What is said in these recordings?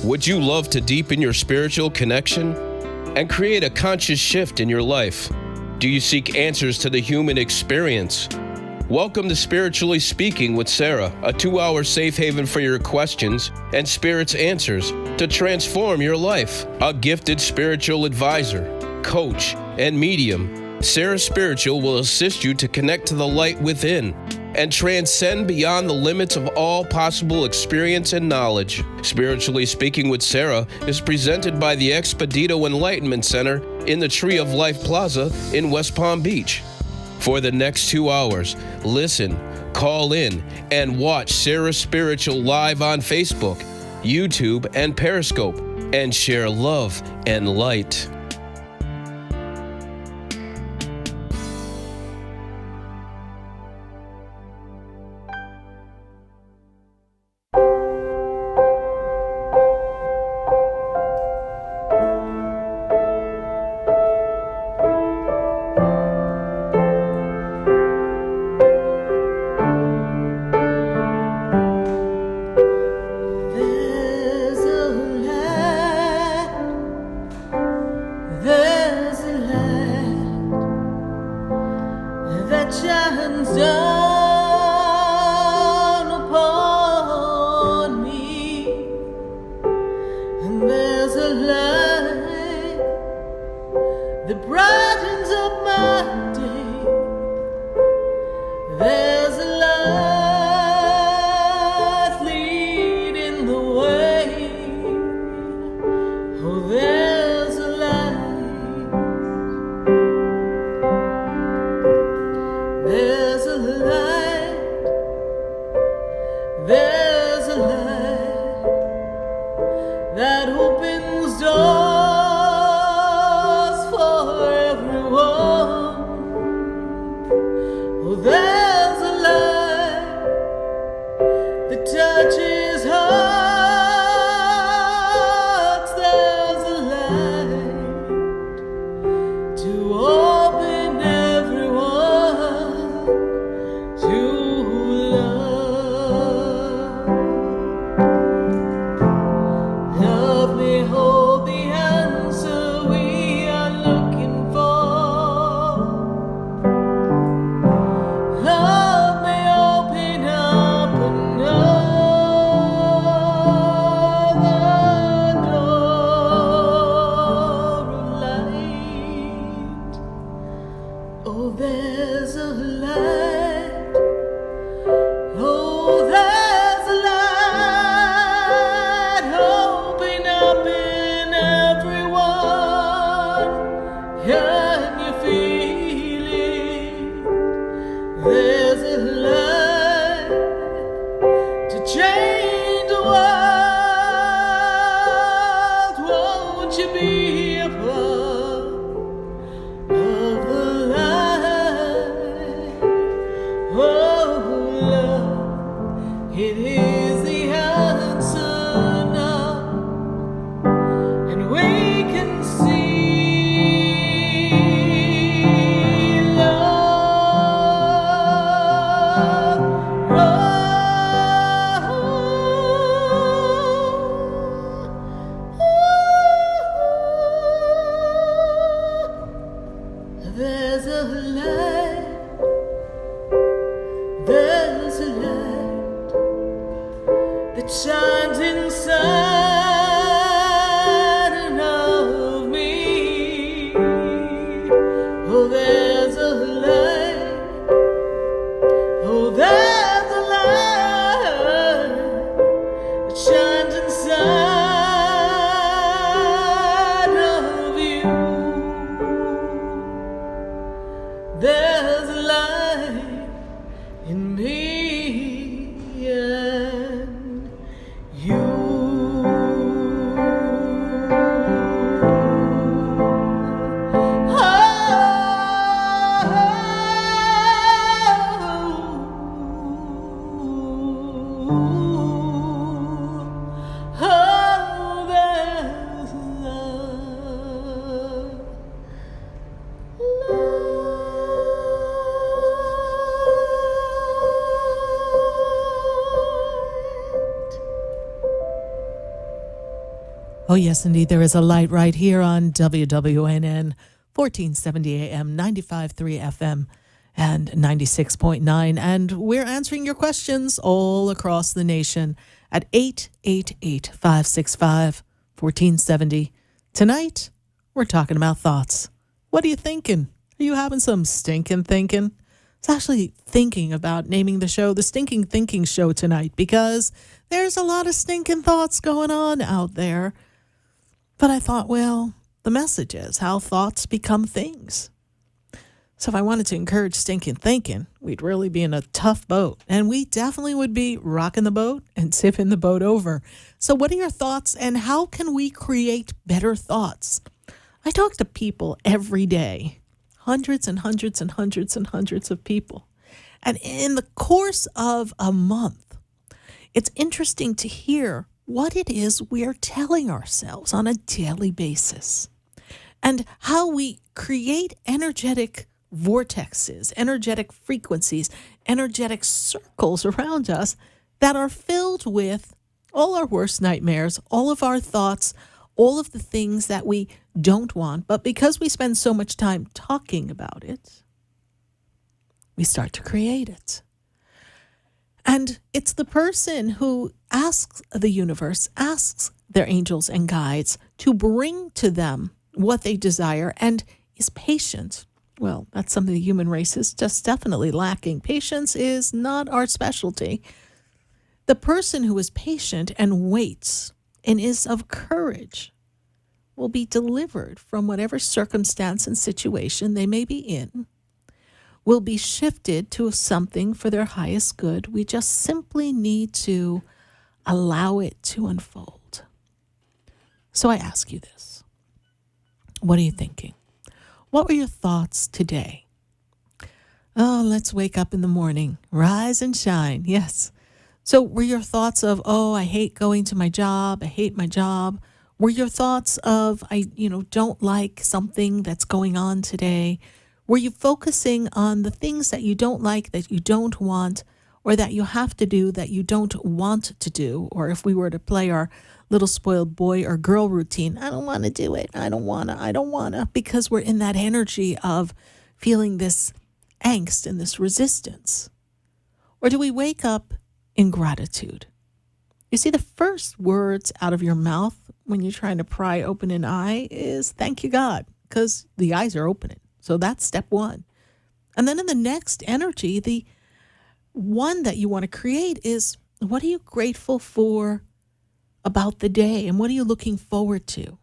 Would you love to deepen your spiritual connection and create a conscious shift in your life? Do you seek answers to the human experience? Welcome to Spiritually Speaking with Sarah, a 2-hour safe haven for your questions and Spirit's answers to transform your life. A gifted spiritual advisor, coach, and medium, Sarah Spiritual will assist you to connect to the light within and transcend beyond the limits of all possible experience and knowledge. Spiritually Speaking with Sarah is presented by the Expedito Enlightenment Center in the Tree of Life Plaza in West Palm Beach. For the next 2 hours, listen, call in, and watch Sarah Spiritual live on Facebook, YouTube, and Periscope, and share love and light. In me and you. Oh, yes, indeed. There is a light right here on WWNN, 1470 AM, 95.3 FM, and 96.9. And we're answering your questions all across the nation at 888-565-1470. Tonight, we're talking about thoughts. What are you thinking? Are you having some stinking thinking? It's actually thinking about naming the show the Stinking Thinking Show tonight because there's a lot of stinking thoughts going on out there. But I thought, well, the message is how thoughts become things. So if I wanted to encourage stinking thinking, we'd really be in a tough boat. And we definitely would be rocking the boat and tipping the boat over. So what are your thoughts and how can we create better thoughts? I talk to people every day, hundreds and hundreds and hundreds and hundreds of people. And in the course of a month, it's interesting to hear what it is we're telling ourselves on a daily basis and how we create energetic vortexes, energetic frequencies, energetic circles around us that are filled with all our worst nightmares, all of our thoughts, all of the things that we don't want. But because we spend so much time talking about it, we start to create it. And it's the person who asks the universe, asks their angels and guides to bring to them what they desire and is patient. Well, that's something the human race is just definitely lacking. Patience is not our specialty. The person who is patient and waits and is of courage will be delivered from whatever circumstance and situation they may be in, will be shifted to something for their highest good. We just simply need to allow it to unfold. So I ask you this. What are you thinking? What were your thoughts today? Oh, let's wake up in the morning. Rise and shine. Yes. So were your thoughts of, oh, I hate going to my job. I hate my job. Were your thoughts of, I don't like something that's going on today? Were you focusing on the things that you don't like, that you don't want, or that you have to do that you don't want to do? Or if we were to play our little spoiled boy or girl routine, I don't want to do it. I don't want to, because we're in that energy of feeling this angst and this resistance. Or do we wake up in gratitude? You see, the first words out of your mouth when you're trying to pry open an eye is thank you, God, because the eyes are opening. So that's step one. And then in the next energy, the one that you want to create is what are you grateful for about the day and what are you looking forward to?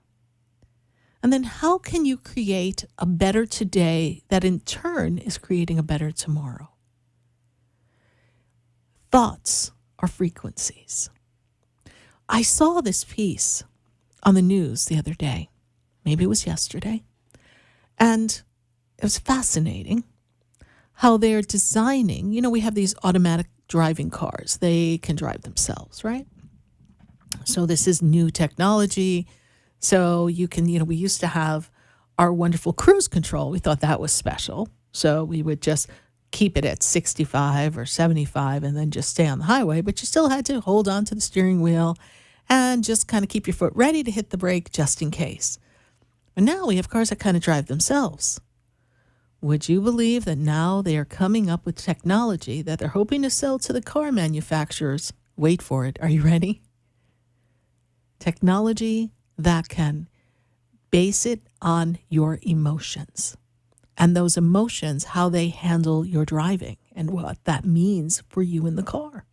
And then how can you create a better today that in turn is creating a better tomorrow? Thoughts are frequencies. I saw this piece on the news the other day. Maybe it was yesterday. And it was fascinating how they're designing, we have these automatic driving cars. They can drive themselves, right? So this is new technology. So you can, we used to have our wonderful cruise control. We thought that was special. So we would just keep it at 65 or 75 and then just stay on the highway. But you still had to hold on to the steering wheel and just kind of keep your foot ready to hit the brake just in case. But now we have cars that kind of drive themselves. Would you believe that now they are coming up with technology that they're hoping to sell to the car manufacturers? Wait for it. Are you ready? Technology that can base it on your emotions. And those emotions, how they handle your driving and what that means for you in the car.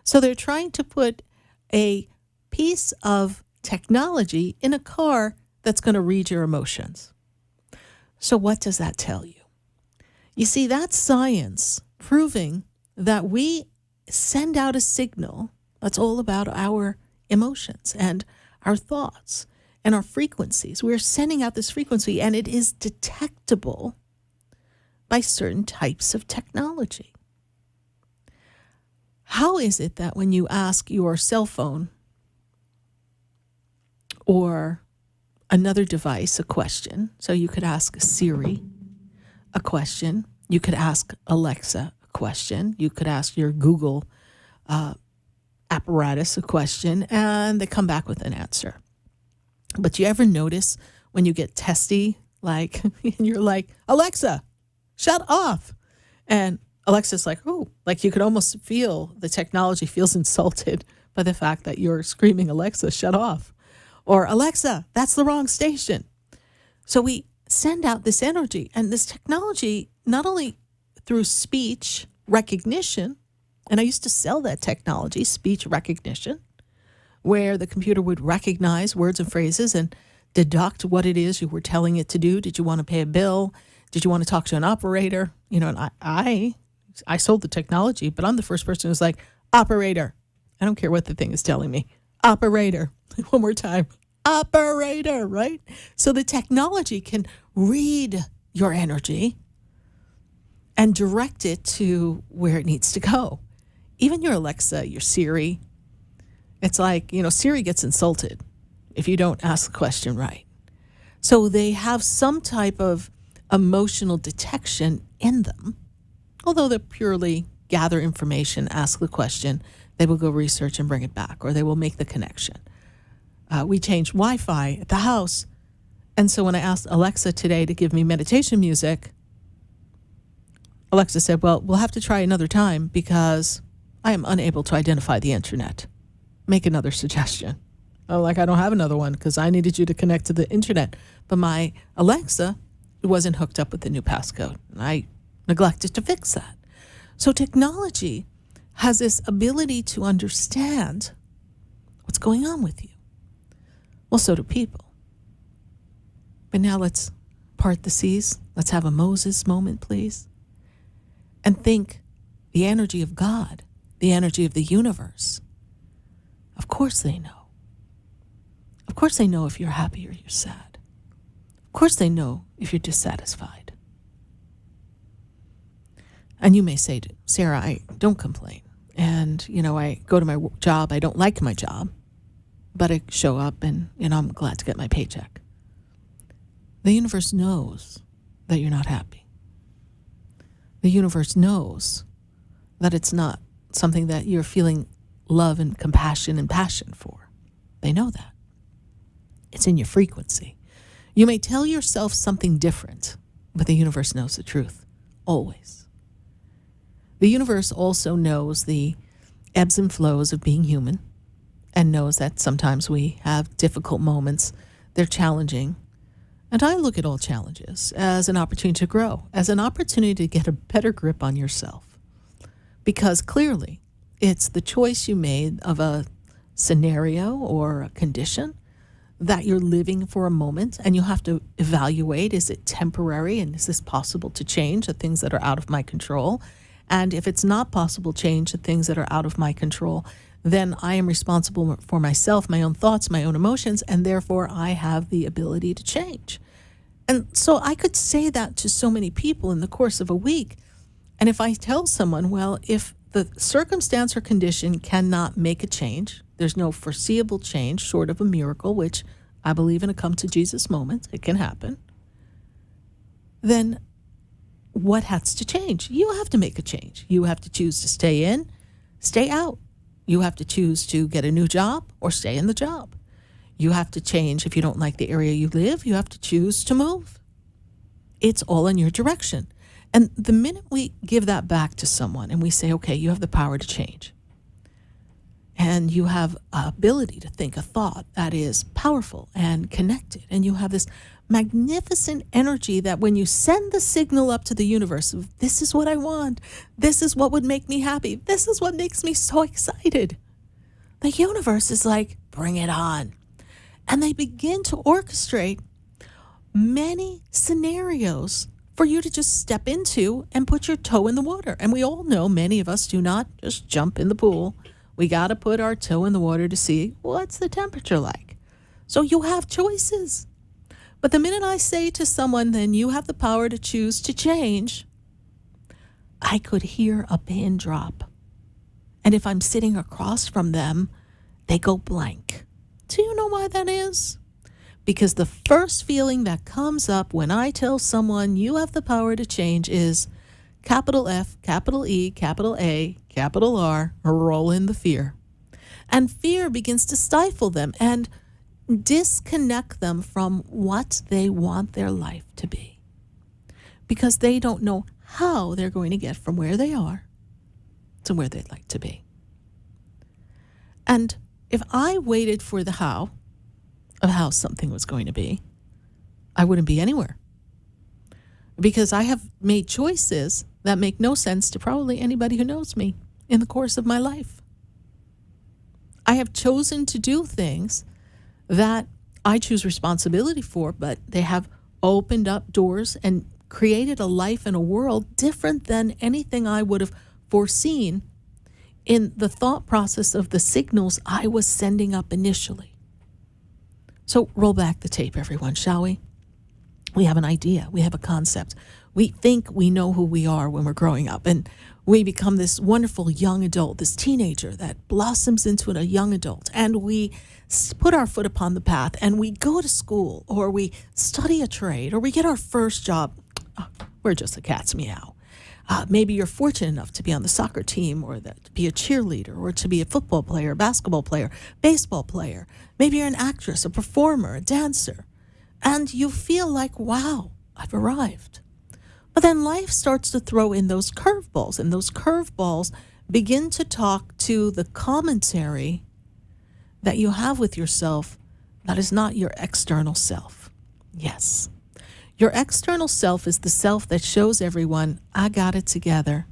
So they're trying to put a piece of technology in a car that's going to read your emotions. So what does that tell you? You see, that's science proving that we send out a signal that's all about our emotions and our thoughts and our frequencies. We're sending out this frequency and it is detectable by certain types of technology. How is it that when you ask your cell phone or another device a question, so you could ask Siri a question, you could ask Alexa a question, you could ask your Google apparatus a question, and they come back with an answer. But you ever notice when you get testy, like, and you're like, Alexa, shut off. And Alexa's like, oh, like you could almost feel the technology feels insulted by the fact that you're screaming, Alexa, shut off. Or Alexa, that's the wrong station. So we send out this energy, and this technology, not only through speech recognition, and I used to sell that technology, speech recognition, where the computer would recognize words and phrases and deduct what it is you were telling it to do. Did you want to pay a bill? Did you want to talk to an operator? You know, and I sold the technology, but I'm the first person who's like, operator. I don't care what the thing is telling me. Operator. One more time. Operator, right? So the technology can read your energy and direct it to where it needs to go. Even your Alexa, your Siri, it's like, you know, Siri gets insulted if you don't ask the question right. So they have some type of emotional detection in them, although they purely gather information, ask the question, they will go research and bring it back, or they will make the connection. We changed Wi-Fi at the house, and so when I asked Alexa today to give me meditation music, Alexa said, well, we'll have to try another time because I am unable to identify the internet. Make another suggestion. Oh, like I don't have another one because I needed you to connect to the internet. But my Alexa wasn't hooked up with the new passcode, and I neglected to fix that. So technology has this ability to understand what's going on with you. Well, so do people. But now let's part the seas. Let's have a Moses moment, please. And think the energy of God, the energy of the universe. Of course they know. Of course they know if you're happy or you're sad. Of course they know if you're dissatisfied. And you may say, Sarah, I don't complain. And, you know, I go to my job. I don't like my job. But I show up and, you know, I'm glad to get my paycheck. The universe knows that you're not happy. The universe knows that it's not something that you're feeling love and compassion and passion for. They know that. It's in your frequency. You may tell yourself something different, but the universe knows the truth, always. The universe also knows the ebbs and flows of being human and knows that sometimes we have difficult moments. They're challenging. And I look at all challenges as an opportunity to grow, as an opportunity to get a better grip on yourself. Because clearly, it's the choice you made of a scenario or a condition that you're living for a moment, and you have to evaluate, is it temporary, and is this possible to change, the things that are out of my control? And if it's not possible to change the things that are out of my control, then I am responsible for myself, my own thoughts, my own emotions, and therefore I have the ability to change. And so I could say that to so many people in the course of a week. And if I tell someone, well, if the circumstance or condition cannot make a change, there's no foreseeable change short of a miracle, which I believe in a come to Jesus moment, it can happen, then what has to change? You have to make a change. You have to choose to stay in, stay out. You have to choose to get a new job or stay in the job. You have to change if you don't like the area you live. You have to choose to move. It's all in your direction. And the minute we give that back to someone and we say, okay, you have the power to change, and you have ability to think a thought that is powerful and connected, and you have this magnificent energy that when you send the signal up to the universe of this is what I want, this is what would make me happy, this is what makes me so excited, the universe is like, bring it on. And they begin to orchestrate many scenarios for you to just step into and put your toe in the water. And we all know many of us do not just jump in the pool. We got to put our toe in the water to see what's the temperature like. So you have choices. But the minute I say to someone, then you have the power to choose to change, I could hear a pin drop. And if I'm sitting across from them, they go blank. Do you know why that is? Because the first feeling that comes up when I tell someone you have the power to change is capital F, capital E, capital A, capital R, roll in the fear. And fear begins to stifle them. And disconnect them from what they want their life to be, because they don't know how they're going to get from where they are to where they'd like to be. And if I waited for the how of how something was going to be, I wouldn't be anywhere, because I have made choices that make no sense to probably anybody who knows me in the course of my life. I have chosen to do things that I choose responsibility for, but they have opened up doors and created a life and a world different than anything I would have foreseen in the thought process of the signals I was sending up initially. So roll back the tape, everyone, shall we? We have an idea. We have a concept. We think we know who we are when we're growing up, and we become this wonderful young adult, this teenager that blossoms into a young adult, and we put our foot upon the path, and we go to school, or we study a trade, or we get our first job. Oh, we're just a cat's meow. Maybe you're fortunate enough to be on the soccer team, or to be a cheerleader, or to be a football player, basketball player, baseball player. Maybe you're an actress, a performer, a dancer, and you feel like, wow, I've arrived. But then life starts to throw in those curveballs, and those curveballs begin to talk to the commentary that you have with yourself that is not your external self. Yes. Your external self is the self that shows everyone, I got it together.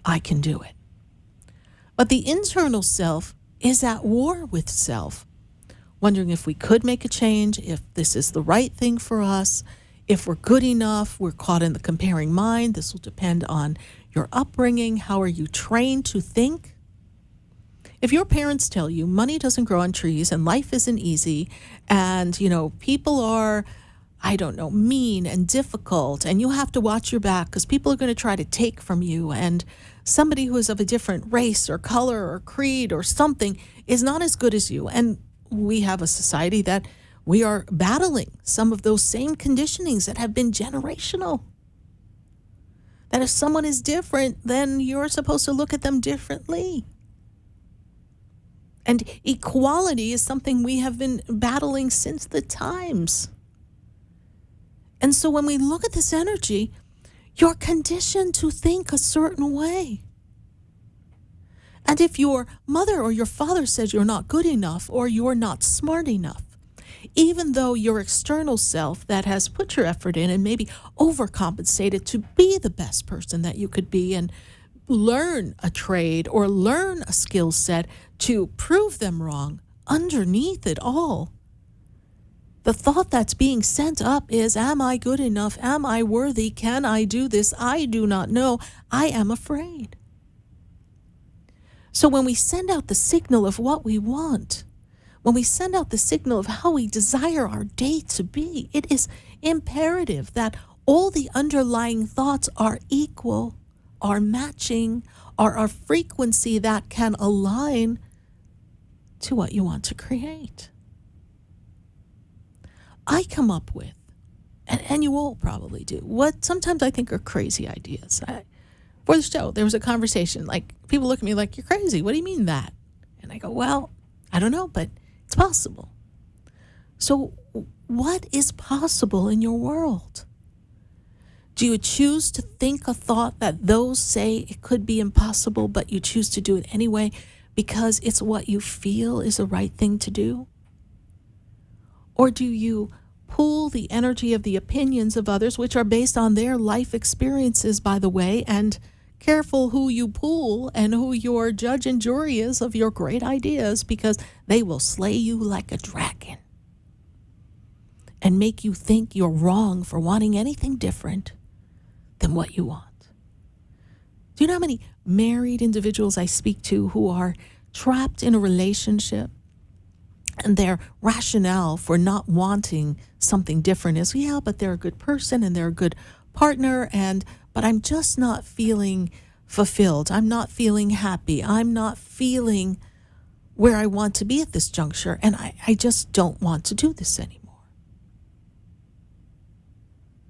I can do it. But the internal self is at war with self, wondering if we could make a change, if this is the right thing for us, if we're good enough. We're caught in the comparing mind. This will depend on your upbringing. How are you trained to think? If your parents tell you money doesn't grow on trees and life isn't easy, and, people are, mean and difficult, and you have to watch your back because people are going to try to take from you, and somebody who is of a different race or color or creed or something is not as good as you. And we have a society that we are battling some of those same conditionings that have been generational. That if someone is different, then you're supposed to look at them differently. And equality is something we have been battling since the times. And so when we look at this energy, you're conditioned to think a certain way. And if your mother or your father says you're not good enough or you're not smart enough, even though your external self that has put your effort in and maybe overcompensated to be the best person that you could be and learn a trade or learn a skill set to prove them wrong, underneath it all, the thought that's being sent up is, am I good enough? Am I worthy? Can I do this? I do not know. I am afraid. So when we send out the signal of what we want, when we send out the signal of how we desire our day to be, it is imperative that all the underlying thoughts are equal, are matching, are a frequency that can align to what you want to create. I come up with, and you all probably do, what sometimes I think are crazy ideas. For the show, there was a conversation, like people look at me like, you're crazy. What do you mean that? And I go, well, I don't know, but it's possible. So what is possible in your world? Do you choose to think a thought that those say it could be impossible, but you choose to do it anyway because it's what you feel is the right thing to do? Or do you pull the energy of the opinions of others, which are based on their life experiences, by the way, and careful who you pull and who your judge and jury is of your great ideas, because they will slay you like a dragon and make you think you're wrong for wanting anything different than what you want. Do you know how many married individuals I speak to who are trapped in a relationship and their rationale for not wanting something different is, yeah, but they're a good person and they're a good partner, but I'm just not feeling fulfilled. I'm not feeling happy. I'm not feeling where I want to be at this juncture, and I just don't want to do this anymore.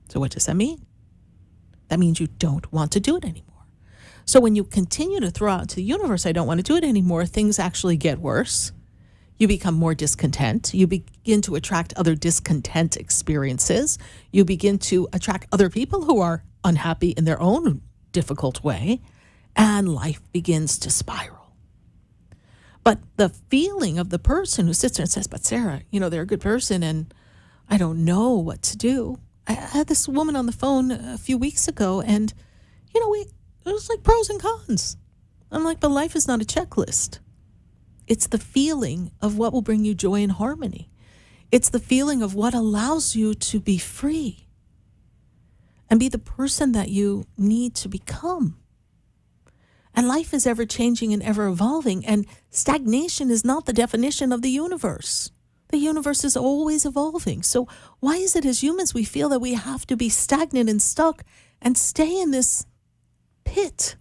So what does that mean? That means you don't want to do it anymore. So when you continue to throw out to the universe, I don't want to do it anymore, things actually get worse. You become more discontent. You begin to attract other discontent experiences. You begin to attract other people who are unhappy in their own difficult way, and life begins to spiral. But the feeling of the person who sits there and says, but Sarah, they're a good person and I don't know what to do. I had this woman on the phone a few weeks ago, and, it was like pros and cons. I'm like, but life is not a checklist. It's the feeling of what will bring you joy and harmony. It's the feeling of what allows you to be free and be the person that you need to become. And life is ever changing and ever evolving, and stagnation is not the definition of the universe. The universe is always evolving. So why is it as humans we feel that we have to be stagnant and stuck and stay in this pit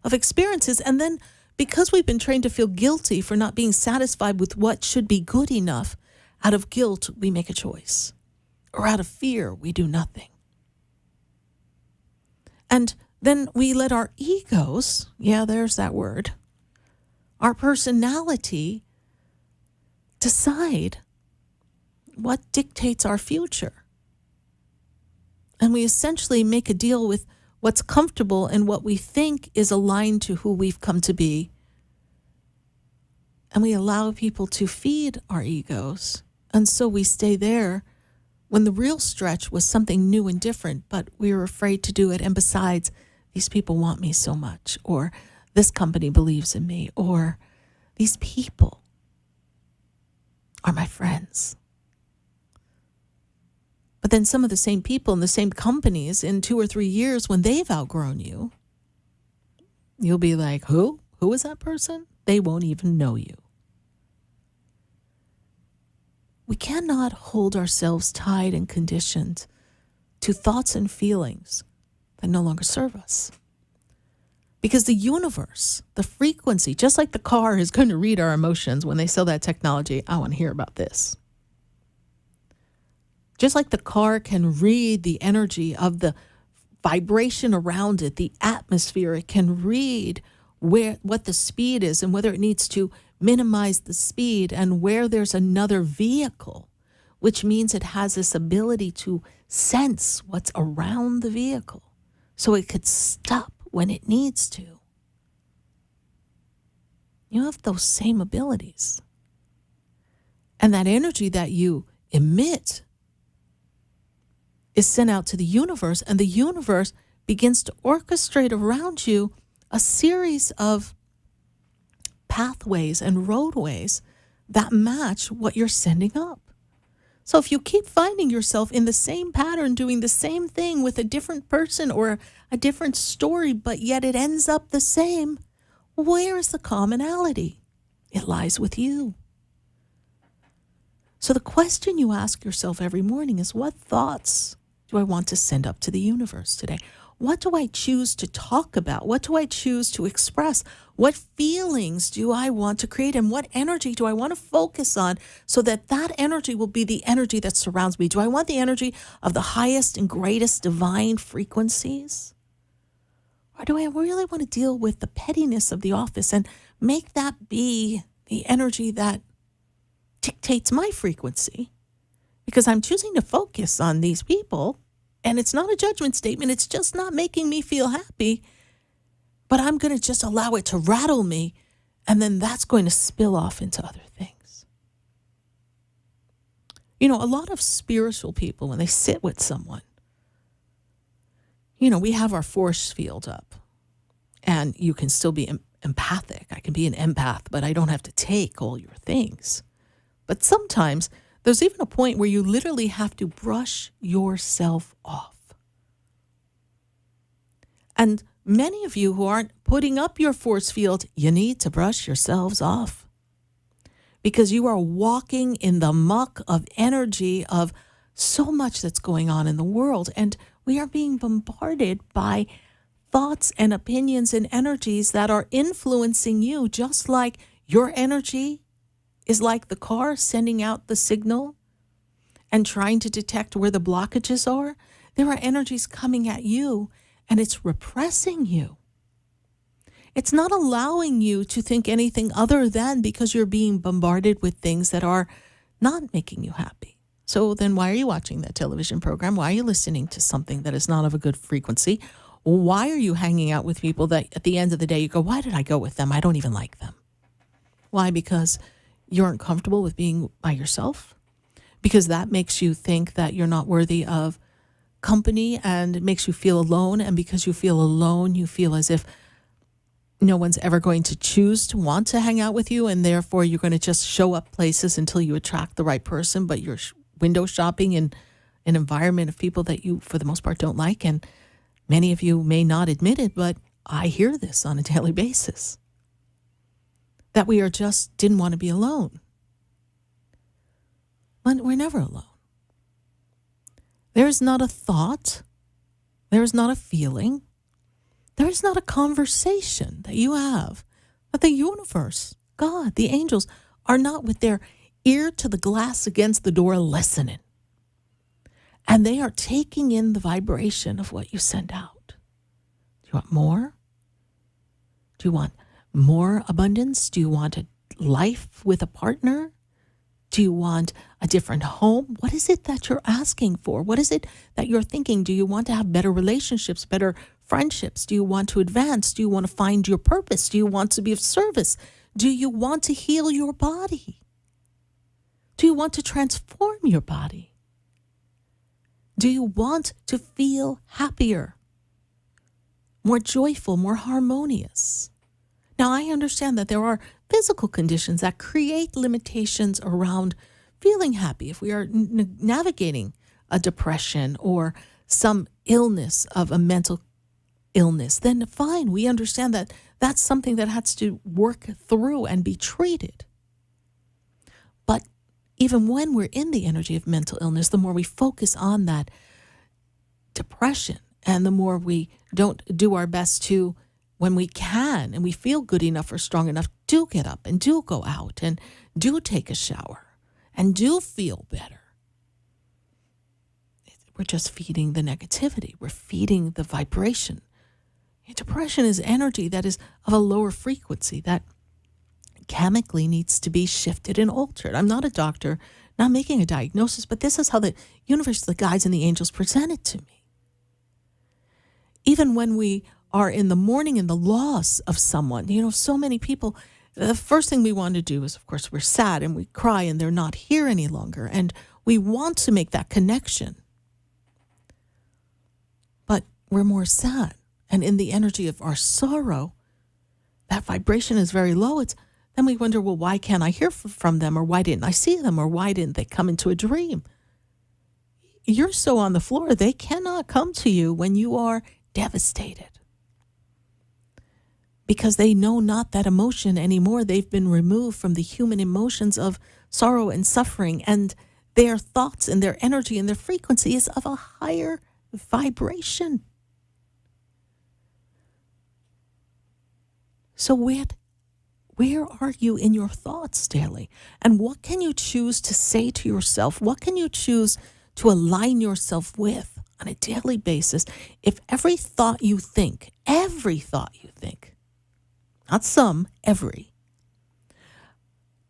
of experiences? And then because we've been trained to feel guilty for not being satisfied with what should be good enough, out of guilt, we make a choice. Or out of fear, we do nothing. And then we let our egos, there's that word, our personality decide what dictates our future. And we essentially make a deal with what's comfortable and what we think is aligned to who we've come to be. And we allow people to feed our egos. And so we stay there when the real stretch was something new and different, but we were afraid to do it. And besides, these people want me so much, or this company believes in me, or these people are my friends. But then some of the same people in the same companies in 2 or 3 years, when they've outgrown you, you'll be like, who? Who is that person? They won't even know you. We cannot hold ourselves tied and conditioned to thoughts and feelings that no longer serve us. Because the universe, the frequency, just like the car is going to read our emotions when they sell that technology, I want to hear about this. Just like the car can read the energy of the vibration around it, the atmosphere, it can read what the speed is and whether it needs to minimize the speed and where there's another vehicle, which means it has this ability to sense what's around the vehicle so it could stop when it needs to. You have those same abilities. And that energy that you emit is sent out to the universe, and the universe begins to orchestrate around you a series of pathways and roadways that match what you're sending up. So if you keep finding yourself in the same pattern, doing the same thing with a different person or a different story, but yet it ends up the same, where is the commonality? It lies with you. So the question you ask yourself every morning is, what thoughts do I want to send up to the universe today? What do I choose to talk about? What do I choose to express? What feelings do I want to create? And what energy do I want to focus on so that that energy will be the energy that surrounds me? Do I want the energy of the highest and greatest divine frequencies? Or do I really want to deal with the pettiness of the office and make that be the energy that dictates my frequency? Because I'm choosing to focus on these people. And it's not a judgment statement. It's just not making me feel happy. But I'm going to just allow it to rattle me. And then that's going to spill off into other things. A lot of spiritual people, when they sit with someone, we have our force field up. And you can still be empathic. I can be an empath, but I don't have to take all your things. But sometimes there's even a point where you literally have to brush yourself off. And many of you who aren't putting up your force field, you need to brush yourselves off. Because you are walking in the muck of energy of so much that's going on in the world. And we are being bombarded by thoughts and opinions and energies that are influencing you, just like your energy is like the car sending out the signal and trying to detect where the blockages are. There are energies coming at you, and it's repressing you. It's not allowing you to think anything other than because you're being bombarded with things that are not making you happy. So then why are you watching that television program? Why are you listening to something that is not of a good frequency? Why are you hanging out with people that at the end of the day you go, why did I go with them? I don't even like them. Why? Because you aren't comfortable with being by yourself? Because that makes you think that you're not worthy of company and it makes you feel alone. And because you feel alone, you feel as if no one's ever going to choose to want to hang out with you. And therefore, you're going to just show up places until you attract the right person. But you're window shopping in an environment of people that you, for the most part, don't like. And many of you may not admit it, but I hear this on a daily basis. That we are just didn't want to be alone. But we're never alone. There is not a thought. There is not a feeling. There is not a conversation that you have that the universe, God, the angels, are not with their ear to the glass against the door listening. And they are taking in the vibration of what you send out. Do you want more? Do you want more abundance? Do you want a life with a partner? Do you want a different home? What is it that you're asking for? What is it that you're thinking? Do you want to have better relationships, better friendships? Do you want to advance? Do you want to find your purpose? Do you want to be of service? Do you want to heal your body? Do you want to transform your body? Do you want to feel happier, more joyful, more harmonious? Now, I understand that there are physical conditions that create limitations around feeling happy. If we are navigating a depression or some illness of a mental illness, then fine, we understand that that's something that has to work through and be treated. But even when we're in the energy of mental illness, the more we focus on that depression and the more we don't do our best to, when we can and we feel good enough or strong enough, do get up and do go out and do take a shower and do feel better. We're just feeding the negativity. We're feeding the vibration. Depression is energy that is of a lower frequency that chemically needs to be shifted and altered. I'm not a doctor, not making a diagnosis, but this is how the universe, the guides, and the angels present it to me. Even when we are in the mourning and the loss of someone, so many people, the first thing we want to do is, of course, we're sad and we cry and they're not here any longer. And we want to make that connection. But we're more sad. And in the energy of our sorrow, that vibration is very low. Then we wonder, well, why can't I hear from them? Or why didn't I see them? Or why didn't they come into a dream? You're so on the floor, they cannot come to you when you are devastated. Because they know not that emotion anymore. They've been removed from the human emotions of sorrow and suffering. And their thoughts and their energy and their frequency is of a higher vibration. So where are you in your thoughts daily? And what can you choose to say to yourself? What can you choose to align yourself with on a daily basis if every thought you think, not some, every,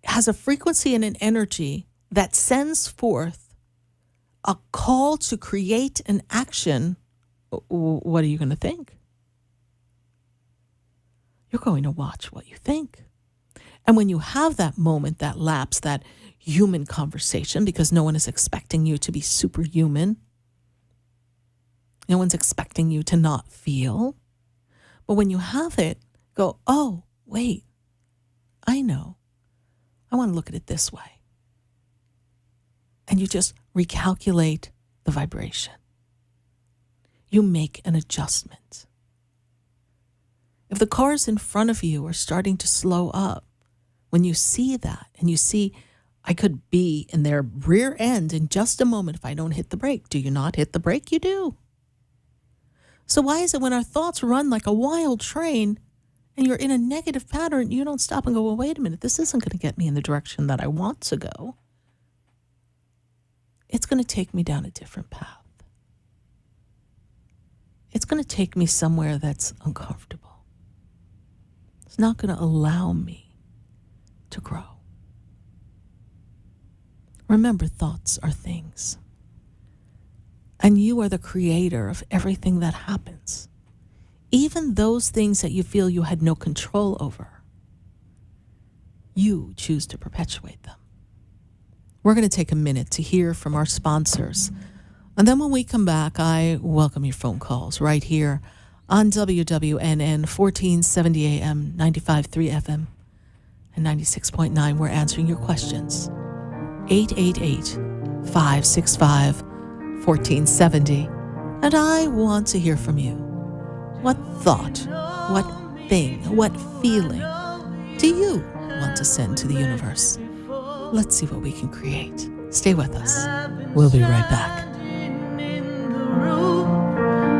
has a frequency and an energy that sends forth a call to create an action, what are you going to think? You're going to watch what you think. And when you have that moment, that lapse, that human conversation, because no one is expecting you to be superhuman, no one's expecting you to not feel. But when you have it, go, oh, wait, I know. I want to look at it this way. And you just recalculate the vibration. You make an adjustment. If the cars in front of you are starting to slow up, when you see that and you see, I could be in their rear end in just a moment if I don't hit the brake. Do you not hit the brake? You do. So why is it when our thoughts run like a wild train and you're in a negative pattern, you don't stop and go, well, wait a minute, this isn't going to get me in the direction that I want to go. It's going to take me down a different path. It's going to take me somewhere that's uncomfortable. It's not going to allow me to grow. Remember, thoughts are things. And you are the creator of everything that happens. Even those things that you feel you had no control over, you choose to perpetuate them. We're going to take a minute to hear from our sponsors. And then when we come back, I welcome your phone calls right here on WWNN 1470 AM, 95.3 FM, and 96.9. We're answering your questions. 888-565-1470. And I want to hear from you. What thought, what thing, what feeling do you want to send to the universe? Let's see what we can create. Stay with us. We'll be right back.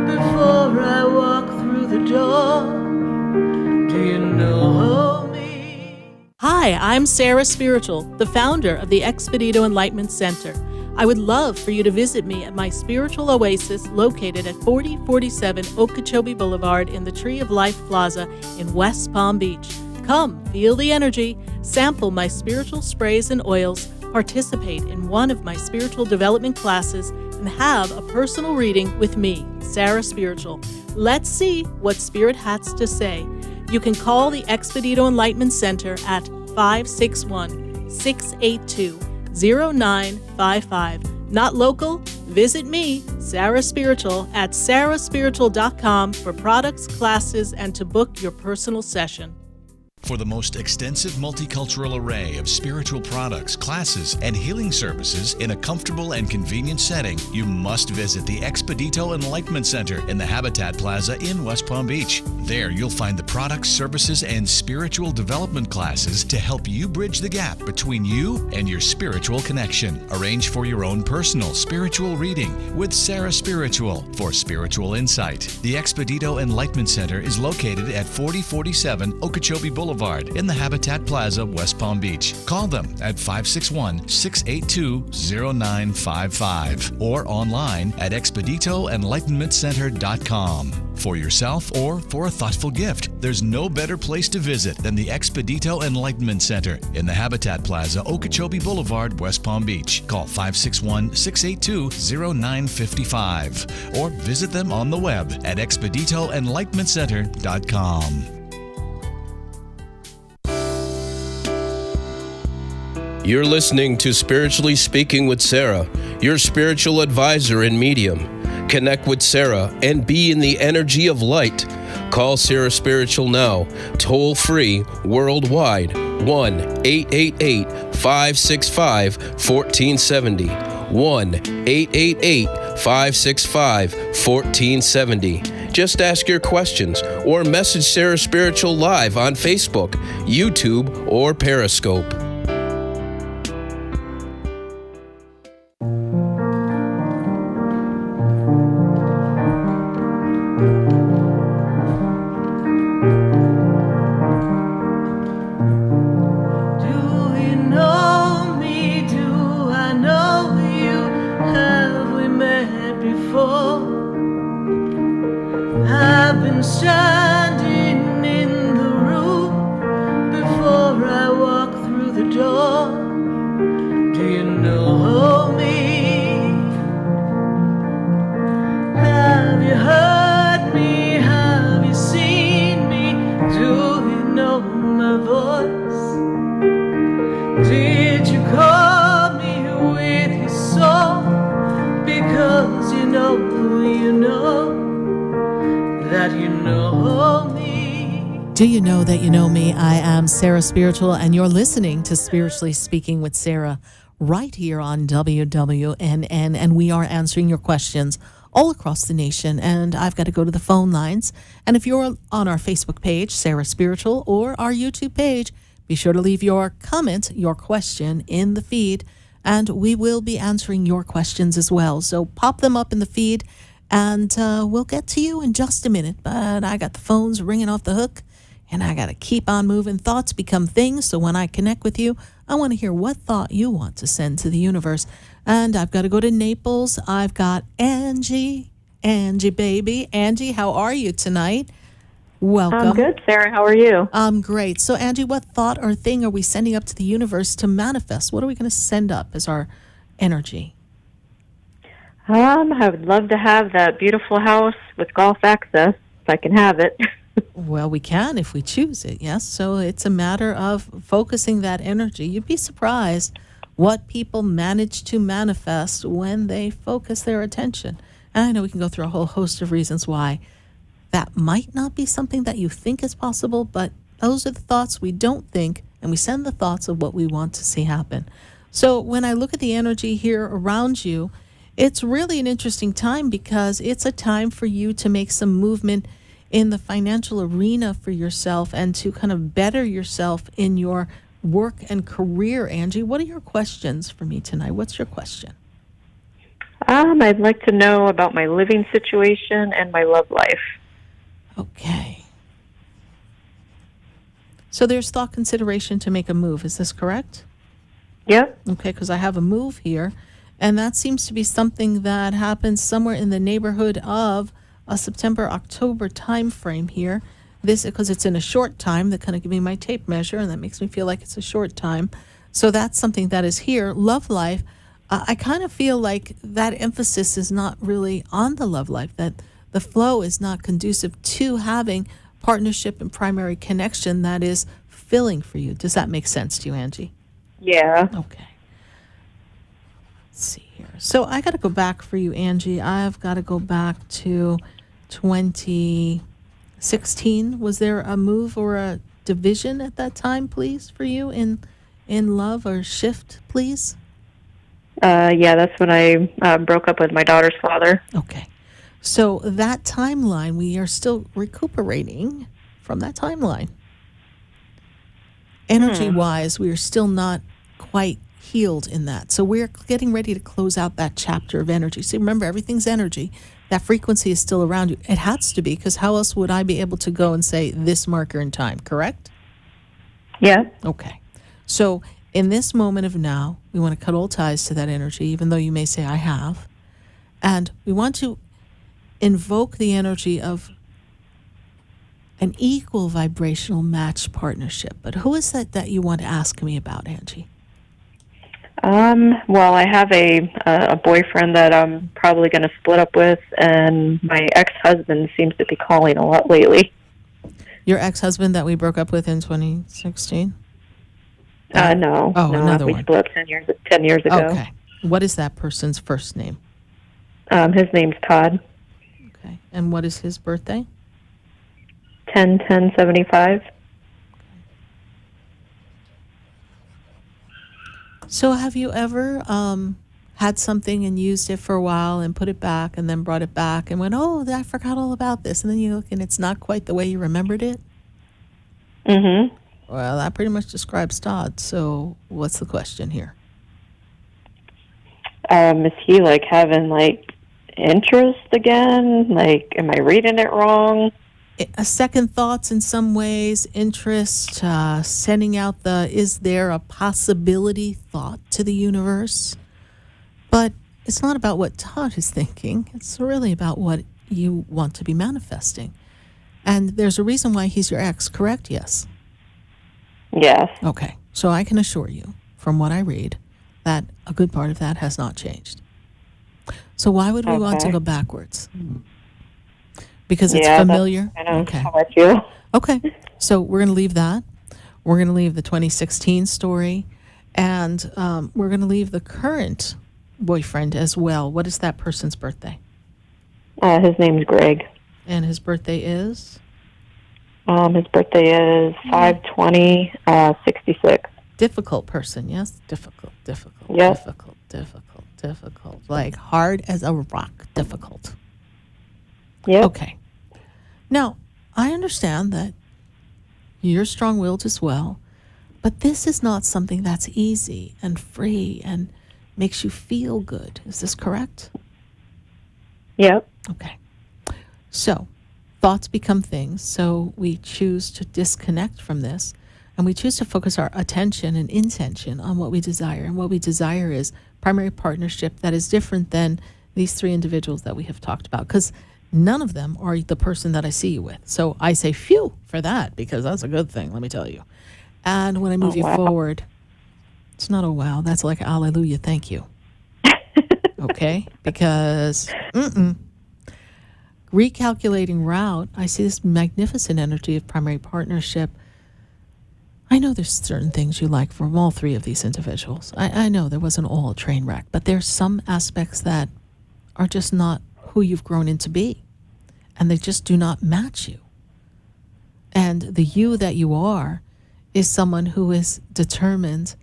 Before I walk through the door, do you know me? Hi, I'm Sarah Spiritual, the founder of the Expedito Enlightenment Center. I would love for you to visit me at my spiritual oasis located at 4047 Okeechobee Boulevard in the Tree of Life Plaza in West Palm Beach. Come, feel the energy, sample my spiritual sprays and oils, participate in one of my spiritual development classes, and have a personal reading with me, Sarah Spiritual. Let's see what Spirit has to say. You can call the Expedito Enlightenment Center at 561-682-0955. Not local? Visit me, Sarah Spiritual, at sarahspiritual.com for products, classes, and to book your personal session. For the most extensive multicultural array of spiritual products, classes, and healing services in a comfortable and convenient setting, you must visit the Expedito Enlightenment Center in the Habitat Plaza in West Palm Beach. There, you'll find the products, services, and spiritual development classes to help you bridge the gap between you and your spiritual connection. Arrange for your own personal spiritual reading with Sarah Spiritual for spiritual insight. The Expedito Enlightenment Center is located at 4047 Okeechobee Boulevard in the Habitat Plaza, West Palm Beach. Call them at 561-682-0955 or online at expeditoenlightenmentcenter.com. For yourself or for a thoughtful gift, there's no better place to visit than the Expedito Enlightenment Center in the Habitat Plaza, Okeechobee Boulevard, West Palm Beach. Call 561-682-0955 or visit them on the web at expeditoenlightenmentcenter.com. You're listening to Spiritually Speaking with Sarah, your spiritual advisor and medium. Connect with Sarah and be in the energy of light. Call Sarah Spiritual now, toll free, worldwide, 1-888-565-1470. 1-888-565-1470. Just ask your questions or message Sarah Spiritual live on Facebook, YouTube, or Periscope. Do you know that you know me? I am Sarah Spiritual, and you're listening to Spiritually Speaking with Sarah right here on WWNN, and we are answering your questions all across the nation, and I've got to go to the phone lines. And if you're on our Facebook page, Sarah Spiritual, or our YouTube page, be sure to leave your comment, your question in the feed, and we will be answering your questions as well. So pop them up in the feed, and we'll get to you in just a minute. But I got the phones ringing off the hook, and I got to keep on moving. Thoughts become things, so when I connect with you, I want to hear what thought you want to send to the universe. And I've got to go to Naples. I've got Angie. Angie, baby. Angie, how are you tonight? Welcome. I'm good, Sarah. How are you? Great. So, Angie, what thought or thing are we sending up to the universe to manifest? What are we going to send up as our energy? I would love to have that beautiful house with golf access, if I can have it. Well, we can if we choose it, yes. So it's a matter of focusing that energy. You'd be surprised what people manage to manifest when they focus their attention. And I know we can go through a whole host of reasons why that might not be something that you think is possible, but those are the thoughts we don't think, and we send the thoughts of what we want to see happen. So when I look at the energy here around you, it's really an interesting time because it's a time for you to make some movement in the financial arena for yourself and to kind of better yourself in your work and career. Angie, what are your questions for me tonight? What's your question? I'd like to know about my living situation and my love life. Okay. So there's thought consideration to make a move. Is this correct? Yep. Okay, because I have a move here, and that seems to be something that happens somewhere in the neighborhood of a September-October time frame here. This, because it's in a short time, that kind of give me my tape measure, and that makes me feel like it's a short time. So that's something that is here. Love life, I kind of feel like that emphasis is not really on the love life, that the flow is not conducive to having partnership and primary connection that is fulfilling for you. Does that make sense to you, Angie? Yeah. Okay. Let's see here. So I got to go back for you, Angie. I've got to go back to 2016. Was there a move or a division at that time, please, for you in love or shift, please? Yeah, that's when I broke up with my daughter's father. Okay. So that timeline, we are still recuperating from that timeline. Energy-wise, we are still not quite healed in that. So we're getting ready to close out that chapter of energy. So remember, everything's energy. That frequency is still around you. It has to be, because how else would I be able to go and say this marker in time, correct? Yeah. Okay. So in this moment of now, we want to cut all ties to that energy, even though you may say, I have. And we want to invoke the energy of an equal vibrational match partnership. But who is that you want to ask me about, Angie? Well, I have a boyfriend that I'm probably going to split up with, and my ex-husband seems to be calling a lot lately. Your ex-husband that we broke up with in 2016? No. Oh, no, another we one. split up 10 years ago. Okay. What is that person's first name? His name's Todd. Okay. And what is his birthday? 10/10/75. So have you ever had something and used it for a while and put it back and then brought it back and went, oh, I forgot all about this, and then you look and it's not quite the way you remembered it? Mm-hmm. Well, that pretty much describes Todd. So what's the question here? Is he having interest again? Am I reading it wrong? A second thoughts in some ways, interest, sending out is there a possibility thought to the universe? But it's not about what Todd is thinking. It's really about what you want to be manifesting. And there's a reason why he's your ex, correct? Yes. Yes. Okay. So I can assure you, from what I read, that a good part of that has not changed. So why would we want to go backwards? Because it's familiar? I know okay. how I feel. Okay. So we're going to leave that. We're going to leave the 2016 story. And we're going to leave the current boyfriend as well. What is that person's birthday? His name's Greg. And his birthday is? His birthday is 5/20/66. Difficult person, yes? Difficult. Yes. Difficult. Like hard as a rock, difficult. Yep. Okay. Now, I understand that you're strong-willed as well, but this is not something that's easy and free and makes you feel good. Is this correct? Yep. Okay. So, thoughts become things, so we choose to disconnect from this, and we choose to focus our attention and intention on what we desire. And what we desire is primary partnership that is different than these three individuals that we have talked about. Because None of them are the person that I see you with. So I say phew for that, because that's a good thing, let me tell you. And when I move you forward, it's not a wow. That's like hallelujah, thank you. Okay? Because recalculating route, I see this magnificent energy of primary partnership. I know there's certain things you like from all three of these individuals. I know there wasn't all a train wreck, but there's some aspects that are just not who you've grown into be, and they just do not match you. And the you that you are is someone who is determined